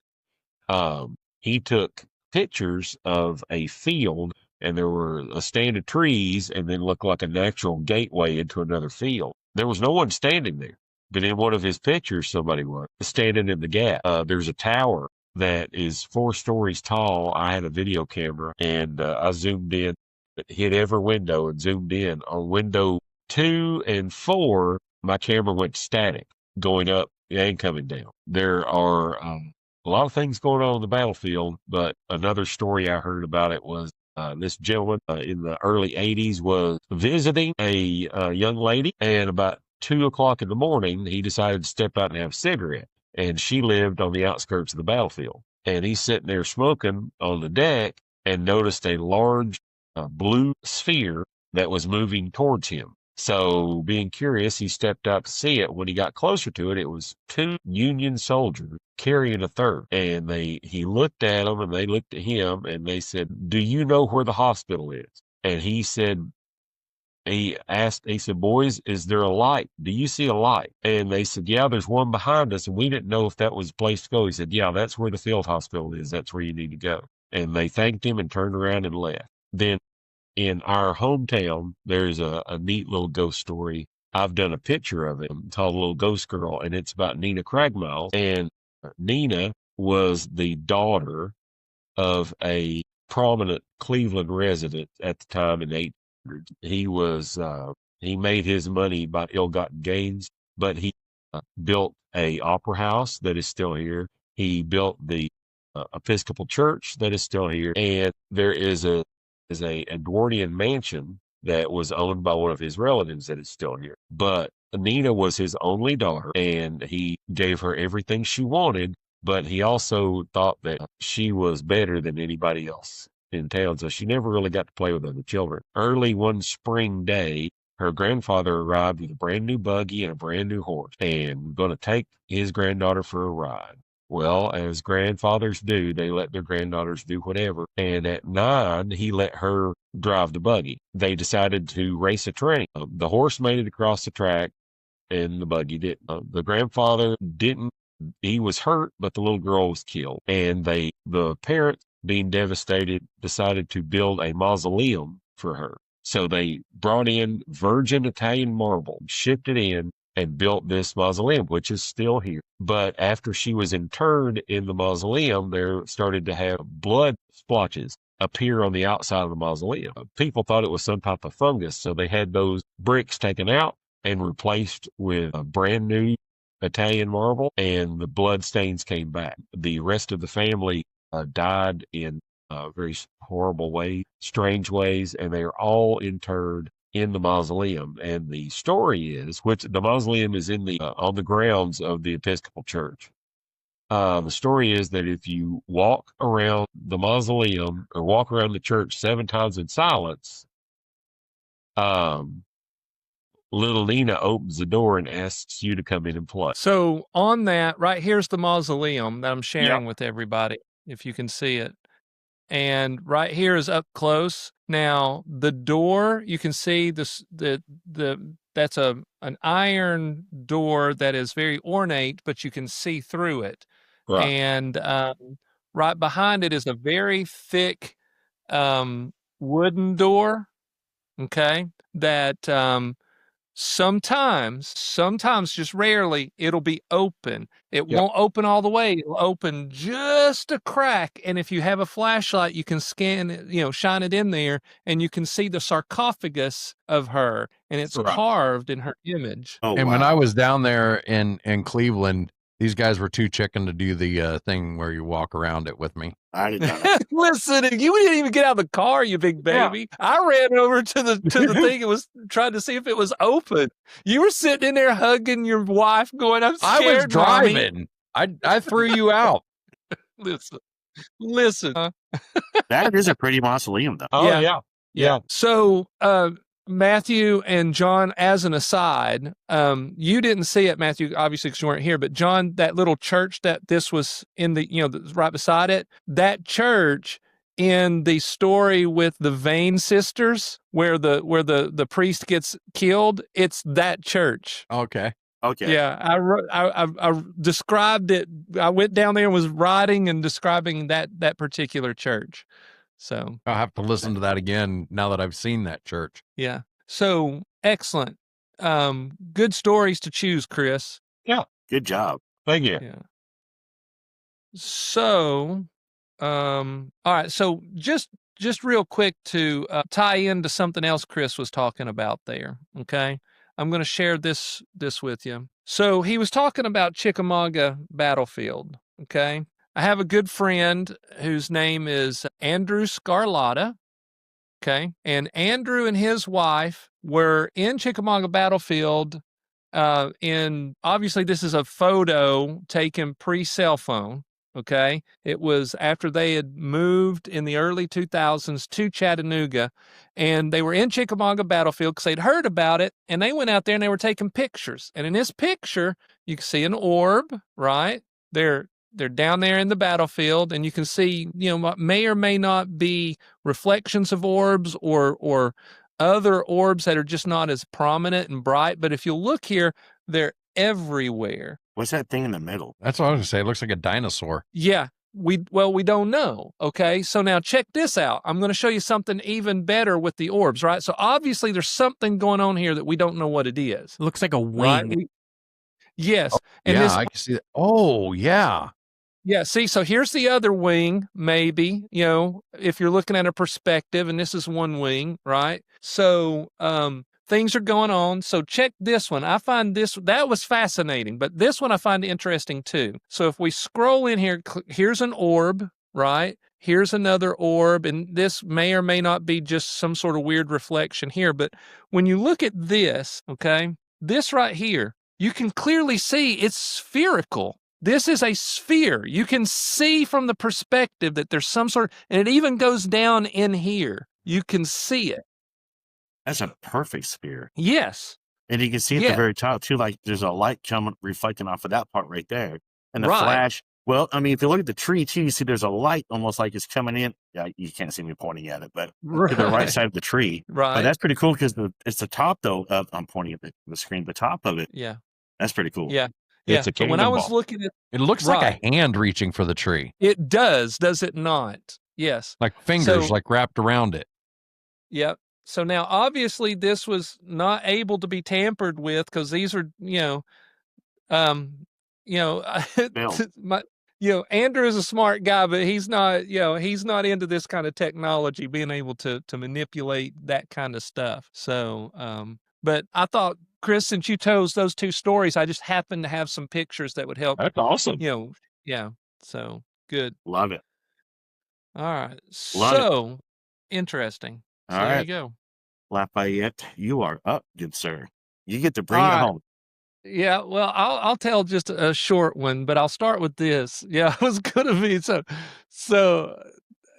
he took pictures of a field, and there were a stand of trees, and then looked like a natural gateway into another field. There was no one standing there, but in one of his pictures, somebody was standing in the gap. There's a tower that is 4 stories tall. I had a video camera, and I zoomed in, hit every window and zoomed in. On window 2 and 4, my camera went static, going up and coming down. There are a lot of things going on the battlefield, but another story I heard about it was this gentleman in the early 80s was visiting a young lady, and about 2 o'clock in the morning, he decided to step out and have a cigarette, and she lived on the outskirts of the battlefield. And he's sitting there smoking on the deck and noticed a large blue sphere that was moving towards him. So being curious, he stepped out to see it. When he got closer to it, it was 2 Union soldiers carrying a third. And he looked at them, and they looked at him, and they said, "Do you know where the hospital is?" And he said, "Boys, is there a light? Do you see a light?" And they said, "Yeah, there's one behind us." And we didn't know if that was the place to go. He said, "Yeah, that's where the field hospital is. That's where you need to go." And they thanked him and turned around and left. Then in our hometown, there's a neat little ghost story. I've done a picture of it called Little Ghost Girl, and it's about Nina Cragmiles. And Nina was the daughter of a prominent Cleveland resident at the time in the 1800s. He made his money by ill-gotten gains, but he built a opera house that is still here. He built the Episcopal church that is still here, and there is a Edwardian mansion that was owned by one of his relatives that is still here. But Nina was his only daughter, and he gave her everything she wanted, but he also thought that she was better than anybody else in town, so she never really got to play with other children. Early one spring day, her grandfather arrived with a brand new buggy and a brand new horse, and going to take his granddaughter for a ride. Well, as grandfathers do, they let their granddaughters do whatever. And at 9, he let her drive the buggy. They decided to race a train. The horse made it across the track, and the buggy didn't. The grandfather didn't. He was hurt, but the little girl was killed. And the parents, being devastated, decided to build a mausoleum for her. So they brought in virgin Italian marble, shipped it in, and built this mausoleum, which is still here. But after she was interred in the mausoleum, there started to have blood splotches appear on the outside of the mausoleum. People thought it was some type of fungus, so they had those bricks taken out and replaced with a brand new Italian marble, and the blood stains came back. The rest of the family died in very horrible ways, strange ways, and they are all interred in the mausoleum. And the story is, which the mausoleum is in the on the grounds of the Episcopal Church. The story is that if you walk around the mausoleum or walk around the church 7 times in silence, little Nina opens the door and asks you to come in and play. So on that, right here's the mausoleum that I'm sharing with everybody, if you can see it. And right here is up close. Now the door, you can see this that's an iron door that is very ornate, but you can see through it. Right. And right behind it is a very thick wooden door. Okay, that sometimes, just rarely, it'll be open. It won't open all the way. It'll open just a crack. And if you have a flashlight, you can scan it, shine it in there, and you can see the sarcophagus of her, and it's carved in her image. Oh, And when I was down there in Cleveland, these guys were too chicken to do the thing where you walk around it with me. I did not. Listen, you didn't even get out of the car, you big baby. Yeah. I ran over to the thing and was trying to see if it was open. You were sitting in there hugging your wife, going, "I'm scared." I was driving. I threw you out. Listen. That is a pretty mausoleum, though. Oh yeah. So, Matthew and John, as an aside, you didn't see it, Matthew, obviously, because you weren't here, but John, that little church that this was in the, right beside it, that church in the story with the Vane sisters, where the priest gets killed, it's that church. Okay. Yeah, I described it. I went down there and was writing and describing that particular church. So I'll have to listen to that again now that I've seen that church. Yeah. So excellent. Good stories to choose, Chris. Yeah. Good job. Thank you. Yeah. So, all right. So just real quick to tie into something else Chris was talking about there. Okay. I'm going to share this with you. So he was talking about Chickamauga battlefield. Okay. I have a good friend whose name is Andrew Scarlatta. Okay. And Andrew and his wife were in Chickamauga battlefield. Obviously this is a photo taken pre-cell phone. Okay. It was after they had moved in the early 2000s to Chattanooga, and they were in Chickamauga battlefield because they'd heard about it, and they went out there and they were taking pictures. And in this picture, you can see an orb, right? They're down there in the battlefield, and you can see, what may or may not be reflections of orbs or other orbs that are just not as prominent and bright. But if you look here, they're everywhere. What's that thing in the middle? That's what I was going to say. It looks like a dinosaur. Yeah. We don't know. Okay. So now check this out. I'm going to show you something even better with the orbs, right? So obviously there's something going on here that we don't know what it is. It looks like a wing. Right? Yes. And yeah, I can see that. Oh, yeah. Yeah, see, so here's the other wing, maybe, if you're looking at a perspective, and this is one wing, right? So things are going on. So check this one. I find that was fascinating, but this one I find interesting too. So if we scroll in here, here's an orb, right? Here's another orb, and this may or may not be just some sort of weird reflection here, but when you look at this, okay, this right here, you can clearly see it's spherical. This is a sphere. You can see from the perspective that there's some sort, and it even goes down in here. You can see it. That's a perfect sphere. Yes. And you can see at the very top, too, like there's a light reflecting off of that part right there. And the flash. Well, I mean, if you look at the tree, too, you see there's a light almost like it's coming in. Yeah, you can't see me pointing at it, but to the right side of the tree. Right. But that's pretty cool because it's the top, though. I'm pointing at the screen, the top of it. Yeah. That's pretty cool. Yeah. It's a when I was looking at it looks like a hand reaching for the tree. It does it not? Yes. Like fingers like wrapped around it. Yep. So now obviously this was not able to be tampered with because these are, Andrew is a smart guy, but he's not, he's not into this kind of technology, being able to manipulate that kind of stuff. So, but I thought, Chris, since you chose those two stories, I just happened to have some pictures that would help. That's awesome. Yeah. So good. Love it. All right. Love it. So interesting. So All there right. you go. Lafayette, you are up, good sir. You get to bring All it right. home. Yeah, well, I'll tell just a short one, but I'll start with this. Yeah, it was gonna be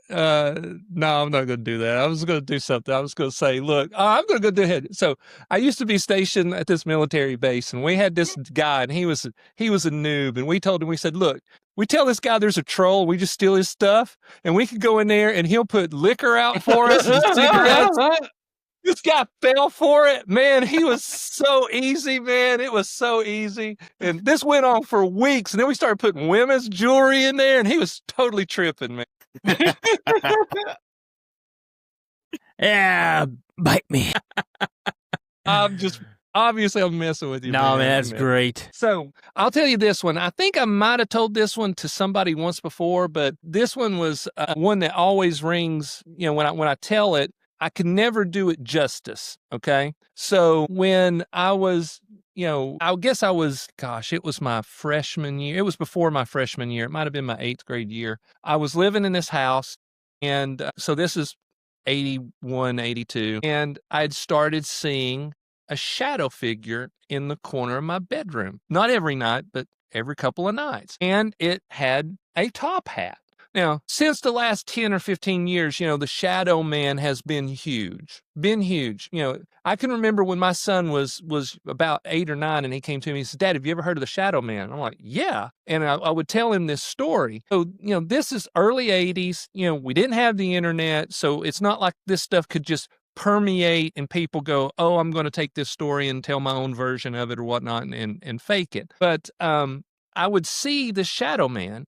no, I'm not gonna do that. I was gonna do something. I was gonna say, look, I'm gonna go do ahead. So I used to be stationed at this military base, and we had this guy, and he was a noob, and we told him, we said, look, we tell this guy there's a troll, we just steal his stuff, and we could go in there and he'll put liquor out for us and cigarettes. This guy fell for it, man. He was so easy, man. It was so easy. And this went on for weeks. And then we started putting women's jewelry in there, and he was totally tripping, man. Yeah, bite me. Obviously, I'm messing with you. No, man, that's great. So I'll tell you this one. I think I might have told this one to somebody once before, but this one was one that always rings. When I tell it, I can never do it justice. Okay. So when I was, I guess it was my freshman year. It was before my freshman year. It might have been my 8th grade year. I was living in this house. And so this is 81, 82. And I'd started seeing a shadow figure in the corner of my bedroom. Not every night, but every couple of nights. And it had a top hat. Now, since the last 10 or 15 years, the shadow man has been huge. I can remember when my son was about 8 or 9 and he came to me and said, Dad, have you ever heard of the shadow man? I'm like, yeah. And I would tell him this story. So, this is early 80s. We didn't have the internet. So it's not like this stuff could just permeate and people go, oh, I'm going to take this story and tell my own version of it or whatnot and fake it. But I would see the shadow man.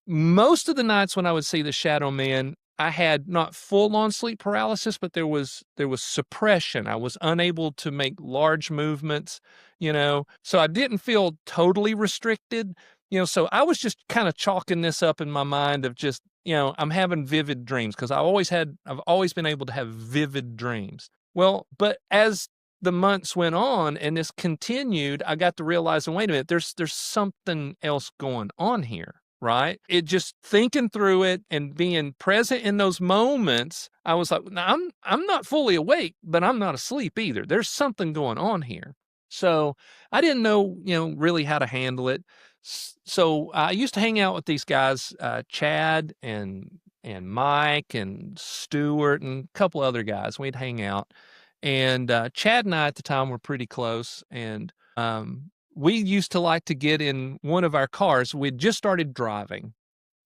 Most of the nights when I would see the shadow man, I had not full-on sleep paralysis, but there was suppression. I was unable to make large movements, so I didn't feel totally restricted, so I was just kind of chalking this up in my mind of just, I'm having vivid dreams because I've always been able to have vivid dreams. Well, but as the months went on and this continued, I got to realize, wait a minute, there's something else going on here. Right? It just thinking through it and being present in those moments, I was like, I'm not fully awake, but I'm not asleep either. There's something going on here. So I didn't know, really how to handle it. So I used to hang out with these guys, Chad and Mike and Stuart and a couple other guys. We'd hang out. And Chad and I at the time were pretty close. And we used to like to get in one of our cars. We'd just started driving,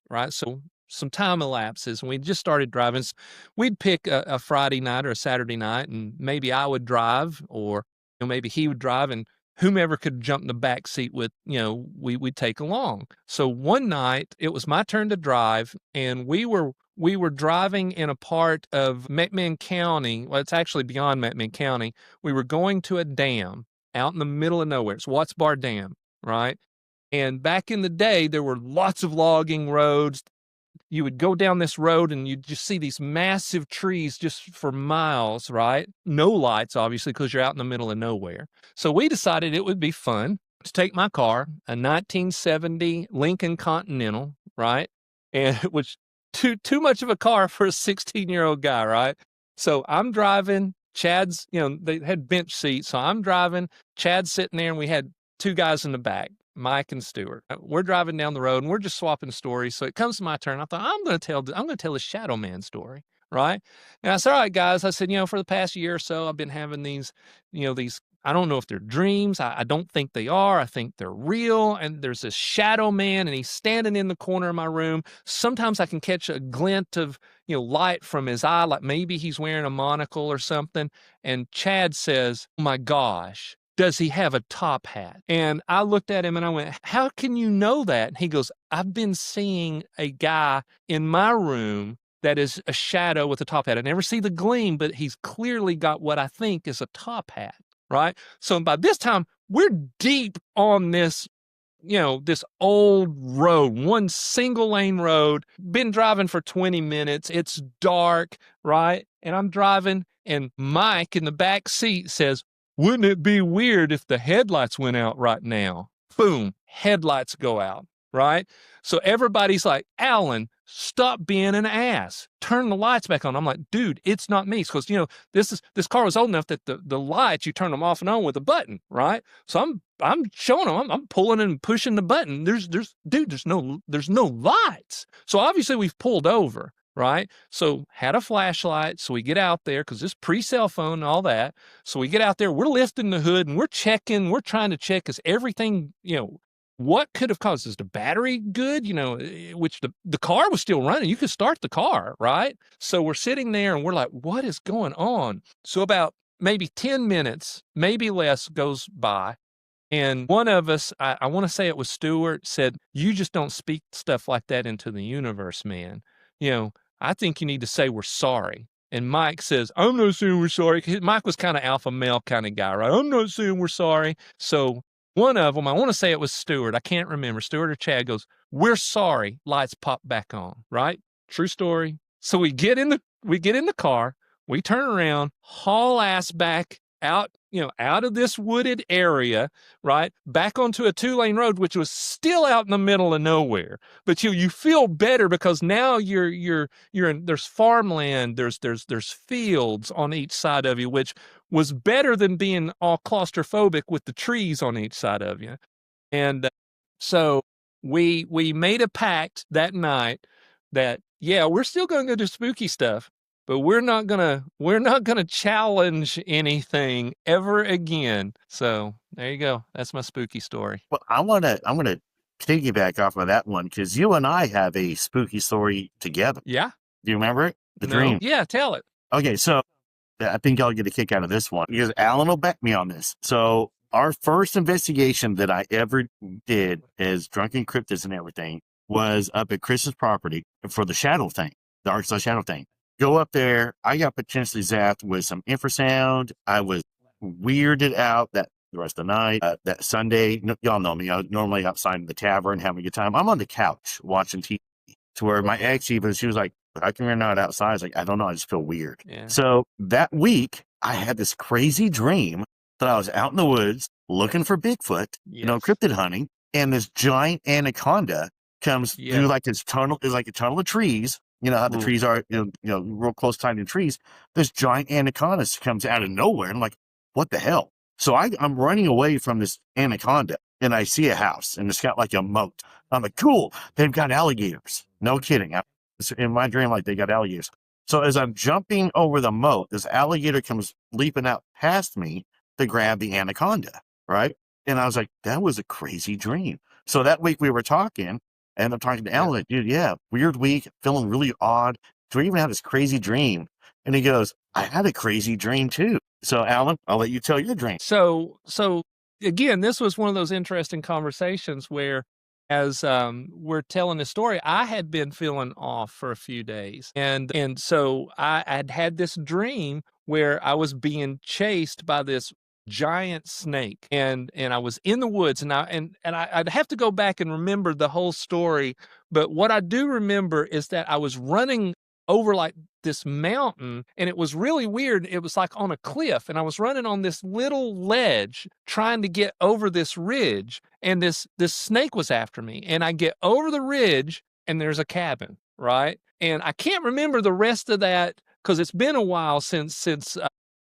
right? So some time elapses and we just started driving. So we'd pick a Friday night or a Saturday night and maybe I would drive or maybe he would drive and whomever could jump in the back seat with, we'd take along. So one night it was my turn to drive and we were driving in a part of McMinn County. Well, it's actually beyond McMinn County. We were going to a dam out in the middle of nowhere. It's Watts Bar Dam, right? And back in the day, there were lots of logging roads. You would go down this road and you'd just see these massive trees just for miles, right? No lights, obviously, because you're out in the middle of nowhere. So we decided it would be fun to take my car, a 1970 Lincoln Continental, right? And it was too much of a car for a 16-year-old guy, right? So I'm driving. Chad's, they had bench seats. So I'm driving, Chad's sitting there, and we had 2 guys in the back, Mike and Stuart. We're driving down the road and we're just swapping stories. So it comes to my turn. I thought, I'm going to tell the shadow man story. Right. And I said, all right, guys, I said, for the past year or so, I've been having these, I don't know if they're dreams. I don't think they are. I think they're real. And there's this shadow man and he's standing in the corner of my room. Sometimes I can catch a glint of, light from his eye, like maybe he's wearing a monocle or something. And Chad says, oh my gosh, does he have a top hat? And I looked at him and I went, how can you know that? And he goes, I've been seeing a guy in my room that is a shadow with a top hat. I never see the gleam, but he's clearly got what I think is a top hat. Right. So by this time, we're deep on this this old road, one single lane road, been driving for 20 minutes. It's dark, right? And I'm driving, and Mike in the back seat says, "Wouldn't it be weird if the headlights went out right now?" Boom, headlights go out, right? So everybody's like, "Allan, stop being an ass. Turn the lights back on." I'm like, "Dude, it's not me." Because, this car was old enough that the lights, you turn them off and on with a button, right? So I'm showing them, I'm pulling and pushing the button. There's no lights. So obviously we've pulled over, right? So had a flashlight. So we get out there, because it's pre-cell phone and all that. So we get out there, we're lifting the hood and we're trying to check, is everything, what could have caused this? The battery good, which the car was still running. You could start the car, right? So we're sitting there and we're like, what is going on? So about maybe 10 minutes, maybe less, goes by. And one of us, I want to say it was Stuart, said, "You just don't speak stuff like that into the universe, man. I think you need to say we're sorry." And Mike says, "I'm not saying we're sorry." Mike was kind of alpha male kind of guy, right? "I'm not saying we're sorry." So one of them, I want to say it was Stuart, I can't remember, Stuart or Chad, goes, "We're sorry." Lights pop back on, right? True story. So we get in the car, we turn around, haul ass back out, out of this wooded area, right? Back onto a 2-lane road, which was still out in the middle of nowhere. But you feel better, because now you're in, there's farmland, there's fields on each side of you, which was better than being all claustrophobic with the trees on each side of you. And so we made a pact that night that, yeah, we're still going to do spooky stuff, but we're not gonna challenge anything ever again. So there you go. That's my spooky story. Well, I'm gonna piggyback off of that one, because you and I have a spooky story together. Yeah. Do you remember it? The No. dream. Yeah, tell it. Okay, so I think I'll get a kick out of this one, because Allan will back me on this. So our first investigation that I ever did as Drunkencryptids and everything was up at Chris's property for the shadow thing, the Arkansas shadow thing. Go up there. I got potentially zapped with some infrasound. I was weirded out the rest of the night. That Sunday, y'all know me. I was normally outside in the tavern having a good time. I'm on the couch watching TV, to where my ex she was like, "How come you're not outside?" I was like, "I don't know. I just feel weird." Yeah. So that week, I had this crazy dream that I was out in the woods looking for Bigfoot, cryptid hunting, and this giant anaconda comes through like this tunnel. It's like a tunnel of trees. You know how the trees are, real close tied in trees. This giant anaconda comes out of nowhere. And I'm like, what the hell? So I'm running away from this anaconda, and I see a house, and it's got like a moat. I'm like, cool. They've got alligators. No kidding. In my dream, like, they got alligators. So as I'm jumping over the moat, this alligator comes leaping out past me to grab the anaconda, right? And I was like, that was a crazy dream. So that week we were talking, and I'm talking to Allan, like, "Dude, yeah, weird week, feeling really odd. Do we even have this crazy dream?" And he goes, "I had a crazy dream too." So Allan, I'll let you tell your dream. So again, this was one of those interesting conversations where, as we're telling the story, I had been feeling off for a few days, and so I had this dream where I was being chased by this giant snake, and I was in the woods, and I'd have to go back and remember the whole story, but what I do remember is that I was running over like this mountain, and it was really weird. It was like on a cliff, and I was running on this little ledge trying to get over this ridge, and this snake was after me, and I get over the ridge, and there's a cabin, right? And I can't remember the rest of that, because it's been a while since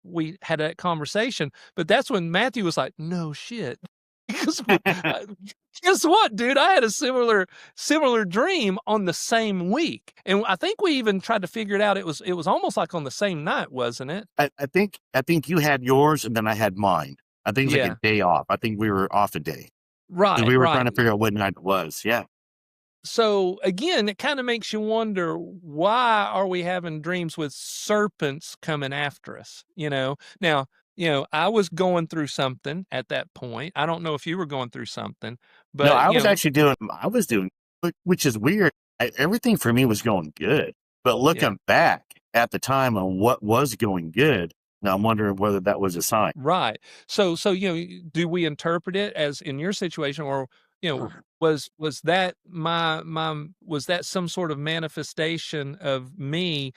we had that conversation, but that's when Matthew was like, "No shit." Because guess what, dude? I had a similar dream on the same week, and I think we even tried to figure it out. It was almost like on the same night, wasn't it? I think you had yours, and then I had mine. I think it was like a day off. I think we were off a day. Right. We were trying to figure out what night it was. Yeah. So again, it kind of makes you wonder, why are we having dreams with serpents coming after us? Now, I was going through something at that point. I don't know if you were going through something, but no, I was doing, which is weird. Everything for me was going good, but looking back at the time on what was going good, now I'm wondering whether that was a sign. Right. So do we interpret it as, in your situation, or you know, was that was that some sort of manifestation of me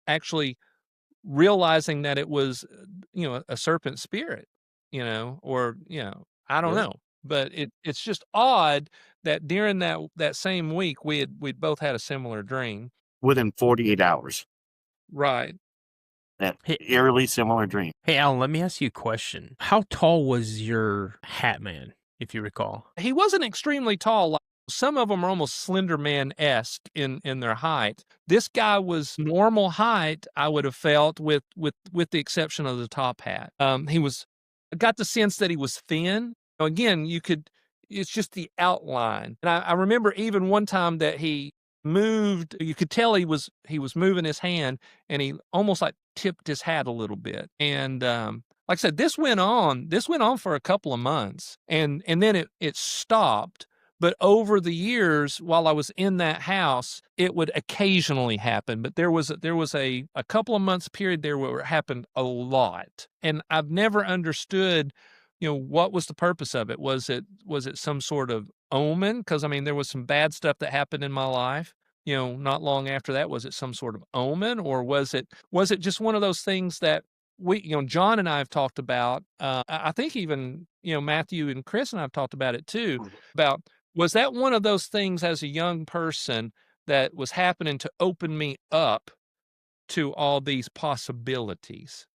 actually realizing that it was, a serpent spirit, or, I don't Yeah. know. But it's just odd that during that same week we'd both had a similar dream. Within 48 hours. Right. That Hey- eerily similar dream. Hey, Alan, let me ask you a question. How tall was your Hat Man, if you recall? He wasn't extremely tall. Like, some of them are almost Slender Man-esque in their height. This guy was normal height, I would have felt, with the exception of the top hat. I got the sense that he was thin. Again, it's just the outline. And I remember even one time that he moved, you could tell he was moving his hand, and he almost like tipped his hat a little bit. And like I said, this went on for a couple of months, and then it stopped. But over the years, while I was in that house, it would occasionally happen. But there was a couple of months period there where it happened a lot, and I've never understood, what was the purpose of it? Was it some sort of omen? Because I mean, there was some bad stuff that happened in my life. Not long after that, was it some sort of omen, or was it just one of those things that we, John and I have talked about? I think even Matthew and Chris and I have talked about it too. About, was that one of those things as a young person that was happening to open me up to all these possibilities,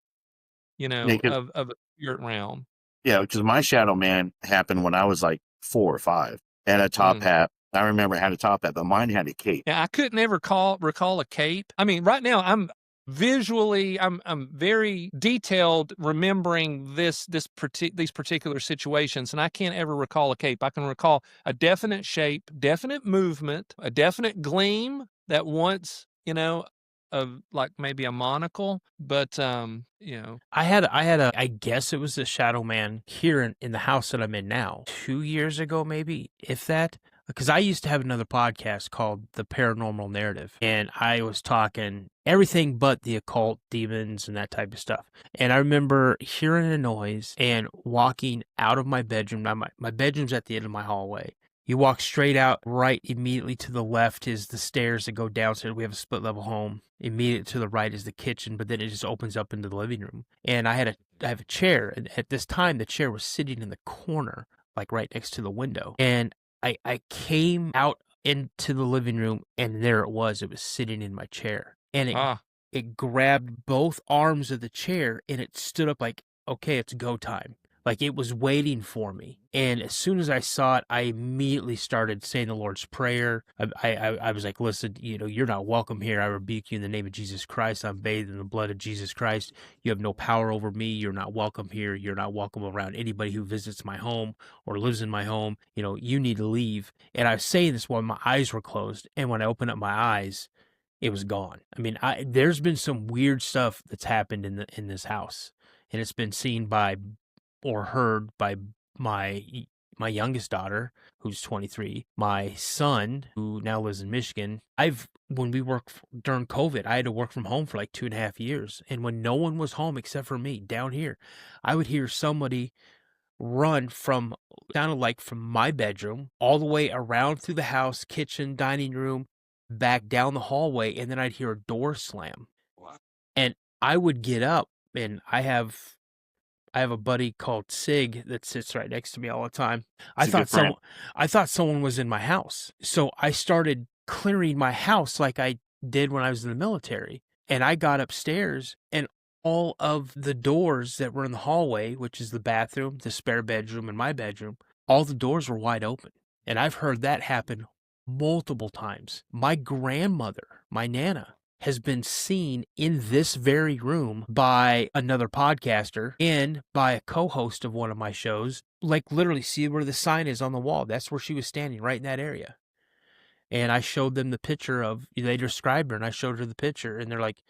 of a spirit realm? Yeah, because my Shadow Man happened when I was like 4 or 5. And a top hat. I remember I had a top hat, but mine had a cape. Yeah, I couldn't ever recall a cape. I mean, right now I'm very detailed remembering these particular situations, and I can't ever recall a cape. I can recall a definite shape, definite movement, a definite gleam that once, of like maybe a monocle, but I had I guess it was the Shadow Man here in the house that I'm in now. 2 years ago, maybe, if that. Because I used to have another podcast called The Paranormal Narrative, and I was talking everything but the occult, demons, and that type of stuff. And I remember hearing a noise and walking out of my bedroom. Now, my bedroom's at the end of my hallway. You walk straight out, right immediately to the left is the stairs that go downstairs. We have a split level home. Immediately to the right is the kitchen, but then it just opens up into the living room. And I have a chair, and at this time the chair was sitting in the corner, like right next to the window. And I came out into the living room, and there it was. It was sitting in my chair, and it grabbed both arms of the chair, and it stood up like, okay, it's go time. Like it was waiting for me. And as soon as I saw it, I immediately started saying the Lord's Prayer. I was like, listen, you're not welcome here. I rebuke you in the name of Jesus Christ. I'm bathed in the blood of Jesus Christ. You have no power over me. You're not welcome here. You're not welcome around anybody who visits my home or lives in my home. You need to leave. And I was saying this while my eyes were closed. And when I opened up my eyes, it was gone. I mean, there's been some weird stuff that's happened in this house, and it's been seen by or heard by my youngest daughter, who's 23, my son, who now lives in Michigan. When we worked during COVID, I had to work from home for like 2.5 years. And when no one was home except for me down here, I would hear somebody run sounded like from my bedroom all the way around through the house, kitchen, dining room, back down the hallway. And then I'd hear a door slam. And I would get up, and I have a buddy called Sig that sits right next to me all the time. I thought someone was in my house. So I started clearing my house like I did when I was in the military. And I got upstairs, and all of the doors that were in the hallway, which is the bathroom, the spare bedroom, and my bedroom, all the doors were wide open. And I've heard that happen multiple times. My grandmother, my Nana, has been seen in this very room by another podcaster and by a co-host of one of my shows. Like, literally, see where the sign is on the wall. That's where she was standing, right in that area. And I showed them the picture they described her, and I showed her the picture, and they're like,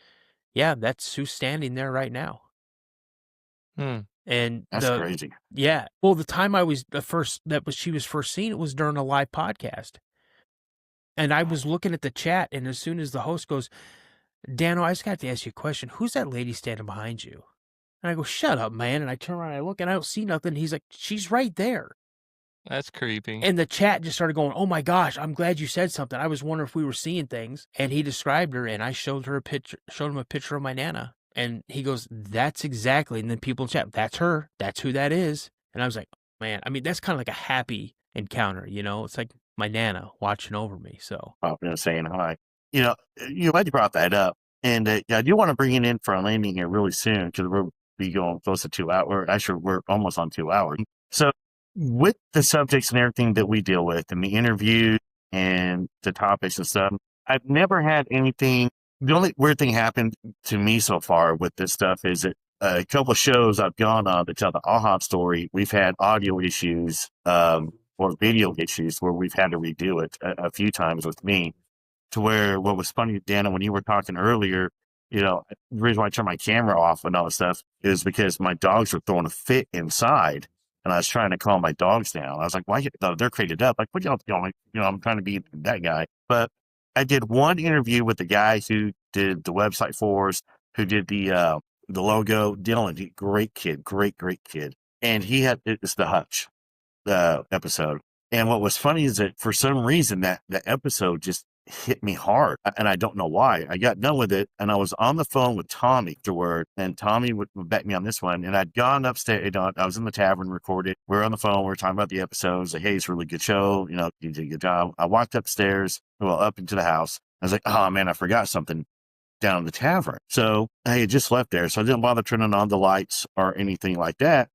yeah, that's who's standing there right now. And that's crazy. Yeah. Well, the time she was first seen, it was during a live podcast. And I was looking at the chat, and as soon as the host goes, Dano, I just got to ask you a question. Who's that lady standing behind you? And I go, shut up, man. And I turn around and I look, and I don't see nothing. He's like, she's right there. That's creepy. And the chat just started going, "Oh my gosh, I'm glad you said something. I was wondering if we were seeing things." And he described her, and I showed him a picture of my Nana. And he goes, "That's exactly." And then people in chat, "That's her. That's who that is." And I was like, man, I mean, that's kind of like a happy encounter, you know? It's like my Nana watching over me. So saying hi. You know, you glad you brought that up. And I do want to bring it in for a landing here really soon because we'll be going close to 2 hours. Actually, we're almost on 2 hours. So with the subjects and everything that we deal with and the interview and the topics and stuff, I've never had anything. The only weird thing happened to me so far with this stuff is that a couple of shows I've gone on to tell the AHA story, we've had audio issues or video issues where we've had to redo it a few times with me. To where what was funny, Dana, when you were talking earlier, you know, the reason why I turned my camera off and all that stuff is because my dogs were throwing a fit inside. And I was trying to calm my dogs down. I was like, why? No, they're crated up. Like, what y'all doing? You know, I'm trying to be that guy. But I did one interview with the guy who did the website for us, who did the logo. Dylan, great kid. And he had, it's the Hutch episode. And what was funny is that for some reason that episode just hit me hard, and I don't know why. I got done with it, and I was on the phone with Tommy afterward, and Tommy would back me on this one. And I'd gone upstairs. I was in the tavern, recorded. We were on the phone. We were talking about the episodes. Like, hey, it's a really good show. You know, you did a good job. I walked upstairs, up into the house. I was like, oh man, I forgot something down in the tavern. So I had just left there, so I didn't bother turning on the lights or anything like that.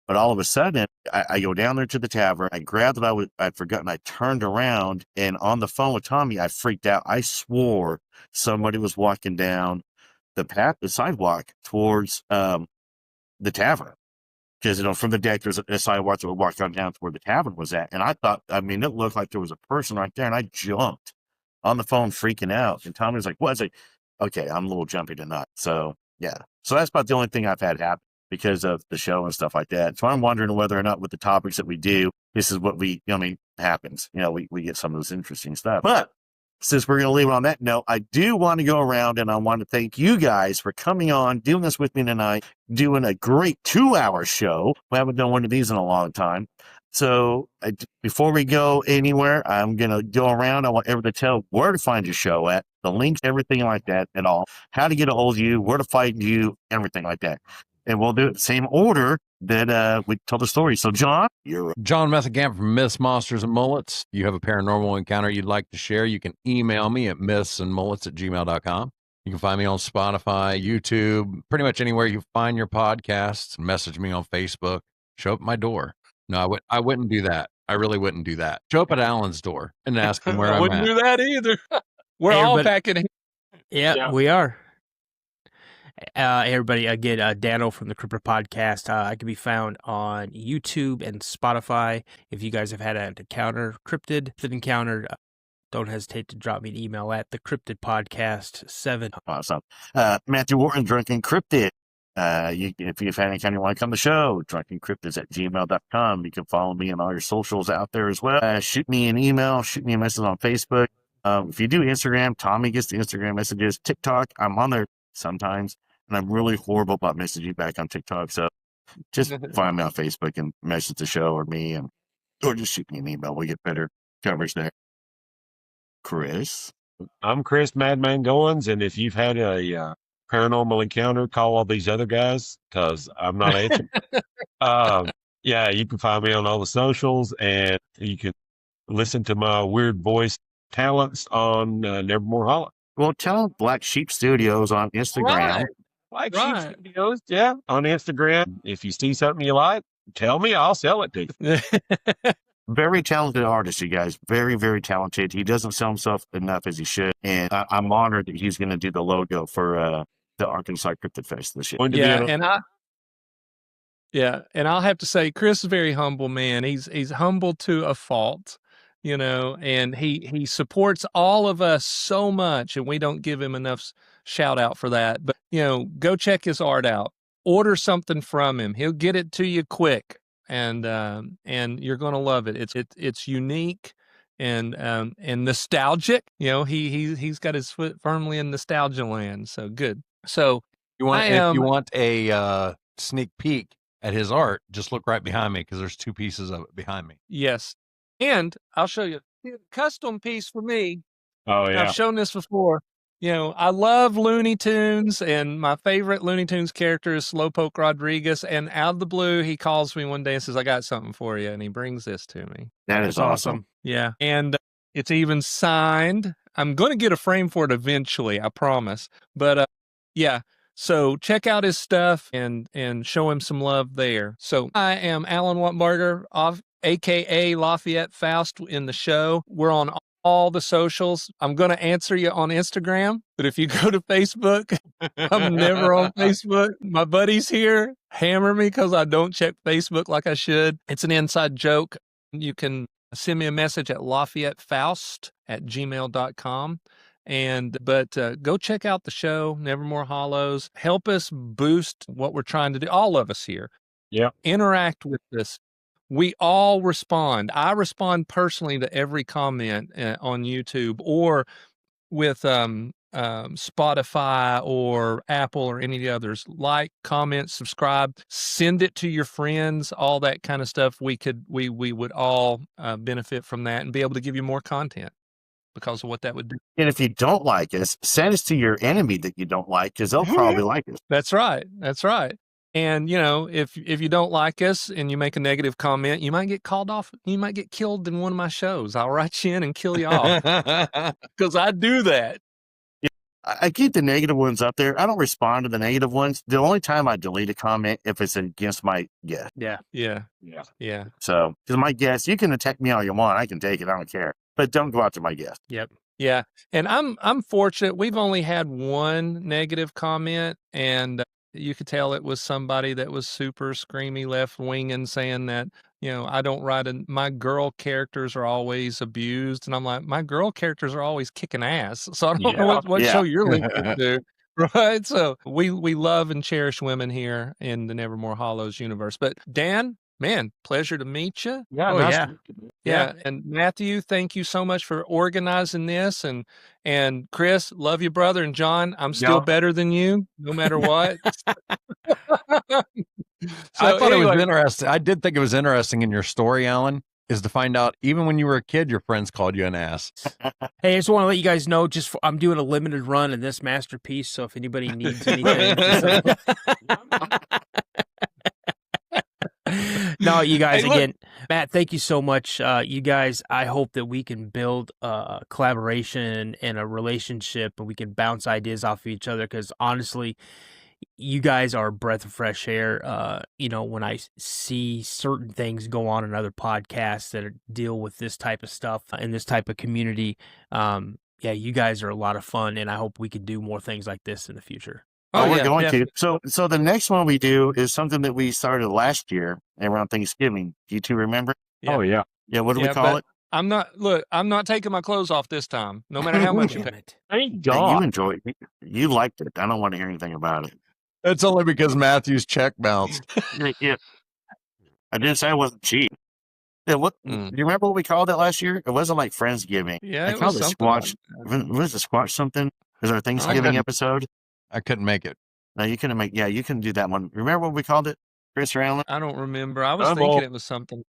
But all of a sudden, I go down there to the tavern. I grabbed what I'd forgotten. I turned around, and on the phone with Tommy, I freaked out. I swore somebody was walking down the sidewalk towards the tavern. Because, you know, from the deck, there's a sidewalk that would walk down to where the tavern was at. And I thought, I mean, it looked like there was a person right there. And I jumped on the phone, freaking out. And Tommy was like, what? I was like, okay, I'm a little jumpy tonight. So, yeah. So that's about the only thing I've had happen because of the show and stuff like that. So I'm wondering whether or not with the topics that we do, this is what happens. You know, we get some of this interesting stuff. But since we're going to leave it on that note, I do want to go around and I want to thank you guys for coming on, doing this with me tonight, doing a great 2-hour show. We haven't done one of these in a long time. So before we go anywhere, I'm going to go around. I want everyone to tell where to find your show at, the links, everything like that and all, how to get a hold of you, where to find you, everything like that. And we'll do it the same order that we told the story. So, John, you're John Methancamp from Myths, Monsters, and Mullets. You have a paranormal encounter you'd like to share, you can email me at mythsandmullets@gmail.com. You can find me on Spotify, YouTube, pretty much anywhere you find your podcasts. Message me on Facebook. Show up at my door. No, I wouldn't do that. I really wouldn't do that. Show up at Allan's door and ask him where I I'm wouldn't at. do that either. We're all packing. Yeah, we are. Everybody, again, Dano from the Cryptid Podcast. I can be found on YouTube and Spotify. If you guys have had an encounter, cryptid encounter, don't hesitate to drop me an email at the Cryptid Podcast 7. awesome. Matthew Orton, Drunkencryptid. If you've had any kind of want to come to the show, drunkencryptids@gmail.com. You can follow me on all your socials out there as well. Shoot me an email, shoot me a message on Facebook. If you do Instagram, Tommy gets the Instagram messages. TikTok, I'm on there sometimes, and I'm really horrible about messaging back on TikTok. So just find me on Facebook and message the show or me, or just shoot me an email. We get better coverage there. Chris? I'm Chris Madman Goins, and if you've had a paranormal encounter, call all these other guys because I'm not answering. Yeah, you can find me on all the socials, and you can listen to my weird voice talents on Nevermore Hollow. Well, tell Black Sheep Studios on Instagram. Black Sheep Studios, yeah, on Instagram. If you see something you like, tell me, I'll sell it to you. Very talented artist, you guys. Very, very talented. He doesn't sell himself enough as he should. And I'm honored that he's going to do the logo for the Arkansas Cryptid Fest this year. And I'll have to say, Chris is a very humble man. He's humble to a fault, you know, and he supports all of us so much, and we don't give him enough shout out for that. But, you know, go check his art out. Order something from him. He'll get it to you quick, and you're going to love it. It's unique and nostalgic. You know, he's got his foot firmly in nostalgia land. So good. So If you want a sneak peek at his art, just look right behind me because there's 2 pieces of it behind me. Yes. And I'll show you a custom piece for me. Oh yeah. I've shown this before. You know, I love Looney Tunes, and my favorite Looney Tunes character is Slowpoke Rodriguez. And out of the blue, he calls me one day and says, I got something for you. And he brings this to me. That is awesome. Yeah. And it's even signed. I'm going to get a frame for it eventually, I promise. But yeah. So check out his stuff and show him some love there. So I am Allan Wattenberger, aka Lafayette Faust in the show. We're on all the socials. I'm going to answer you on Instagram, but if you go to Facebook, I'm never on Facebook. My buddies here hammer me because I don't check Facebook like I should. It's an inside joke. You can send me a message at LafayetteFaust@gmail.com. But go check out the show, Nevermore Hollows. Help us boost what we're trying to do. All of us here. Yeah. Interact with this. We all respond. I respond personally to every comment on YouTube or with Spotify or Apple or any of the others. Like, comment, subscribe, send it to your friends, all that kind of stuff. We would all benefit from that and be able to give you more content because of what that would do. And if you don't like us, send us to your enemy that you don't like, because they'll probably like us. That's right. That's right. And, you know, if you don't like us and you make a negative comment, you might get called off. You might get killed in one of my shows. I'll write you in and kill you off because I do that. I keep the negative ones up there. I don't respond to the negative ones. The only time I delete a comment if it's against my guest. Yeah. So, because my guest, you can attack me all you want. I can take it. I don't care. But don't go after my guest. Yep. Yeah. And I'm fortunate. We've only had one negative comment, and you could tell it was somebody that was super screamy left wing and saying that, you know, I don't write my girl characters are always abused. And I'm like, my girl characters are always kicking ass. So I don't know what show you're listening to. Right. So we love and cherish women here in the Nevermore Hollows universe. But Dan, man, pleasure to meet you. Yeah. Yeah. And Matthew, thank you so much for organizing this. And Chris, love you, brother. And John, I'm still better than you, no matter what. I thought it was interesting. I did think it was interesting in your story, Allan, is to find out even when you were a kid, your friends called you an ass. Hey, I just want to let you guys know, I'm doing a limited run in this masterpiece, so if anybody needs anything. No, you guys, again, Matt, thank you so much. You guys, I hope that we can build a collaboration and a relationship, and we can bounce ideas off of each other, because honestly, you guys are a breath of fresh air. You know, when I see certain things go on in other podcasts that deal with this type of stuff and this type of community, yeah, you guys are a lot of fun, and I hope we can do more things like this in the future. We're going to. So the next one we do is something that we started last year around Thanksgiving. Do you two remember? Yeah. Oh, yeah. Yeah, what do we call it? I'm not taking my clothes off this time, no matter how much you pay. Thank Yeah, God. you enjoyed it. You liked it. I don't want to hear anything about it. It's only because Matthew's check bounced. Yeah. I didn't say it wasn't cheap. Yeah, do you remember what we called it last year? It wasn't like Friendsgiving. Yeah, I called it Squatch. Was it Squatch something? Was our Thanksgiving episode? I couldn't make it. No, you couldn't make. Yeah, you couldn't do that one. Remember what we called it, Chris or Allan? I don't remember. I was thinking it was something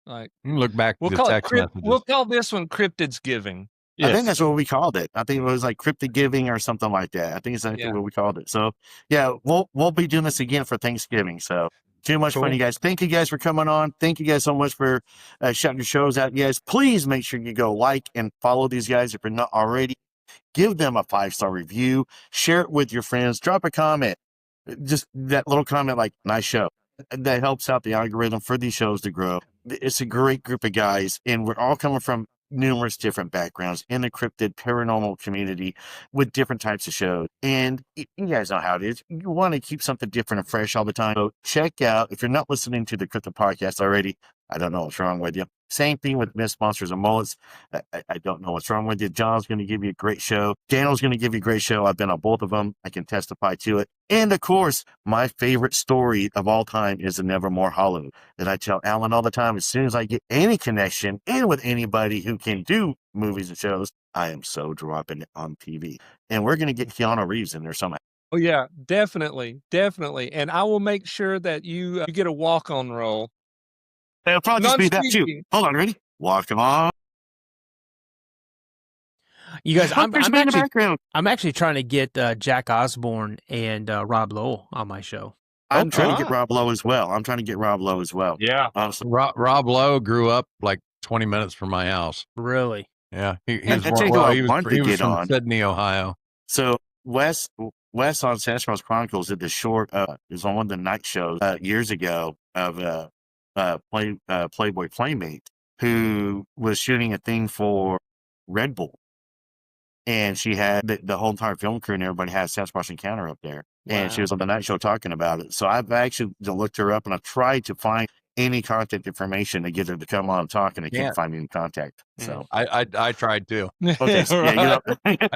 like. You can look back to the text messages. We'll call this one Cryptids Giving. Yes. I think that's what we called it. I think it was like Cryptid Giving or something like that. I think it's exactly what we called it. So yeah, we'll be doing this again for Thanksgiving. So too much fun, you guys. Thank you guys for coming on. Thank you guys so much for shouting your shows out. You guys, please make sure you go like and follow these guys if you're not already. Give them a 5-star review. Share it with your friends. Drop a comment. Just that little comment like, nice show. That helps out the algorithm for these shows to grow. It's a great group of guys, and we're all coming from numerous different backgrounds in the cryptid paranormal community with different types of shows. And you guys know how it is. You want to keep something different and fresh all the time. So check out, if you're not listening to the Cryptid Podcast already, I don't know what's wrong with you. Same thing with Myths, Monsters, and Mullets. I don't know what's wrong with you. John's going to give you a great show. Dano's going to give you a great show. I've been on both of them. I can testify to it. And of course, my favorite story of all time is the Nevermore Hollow that I tell Allan all the time. As soon as I get any connection in with anybody who can do movies and shows, I am so dropping it on TV. And we're going to get Keanu Reeves in there somehow. Oh yeah, definitely, definitely. And I will make sure that you get a walk-on role. It'll probably just be that too. Non-speaking. Hold on, ready? Walking on. You guys, I'm There's me in the actually background. I'm actually trying to get Jack Osborne and Rob Lowell on my show. I'm trying to Ah. get Rob Lowe as well. Yeah. Honestly. Rob Lowe grew up like 20 minutes from my house. Really? Yeah, he And was, I tell you who well, I he was, wanted to he was get from on. Sydney, Ohio. So Wes on Sasquatch Chronicles did the short. It was on one of the night shows years ago of Playboy Playmate, who was shooting a thing for Red Bull, and she had the whole entire film crew and everybody had a Sasquatch encounter up there, and she was on the night show talking about it. So I've actually looked her up and I tried to find any contact information to get her to come on and talk, and I can't find any contact. So I tried too. okay, so, yeah,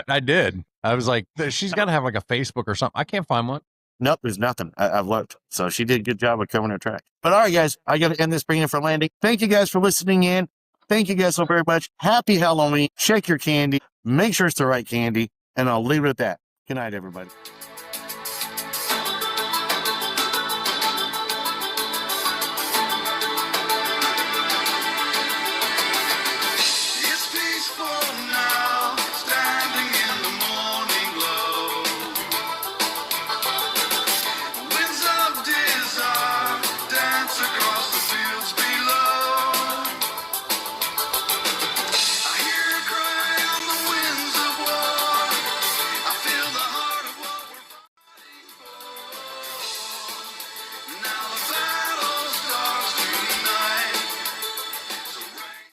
I did. I was like, she's got to have like a Facebook or something. I can't find one. nope, there's nothing. I've looked. So she did a good job of covering her track. But all right, guys, I got to end this, bringing it for landing. Thank you guys for listening in. Thank you guys so very much. Happy Halloween. Shake your candy. Make sure it's the right candy. And I'll leave it at that. Good night, everybody.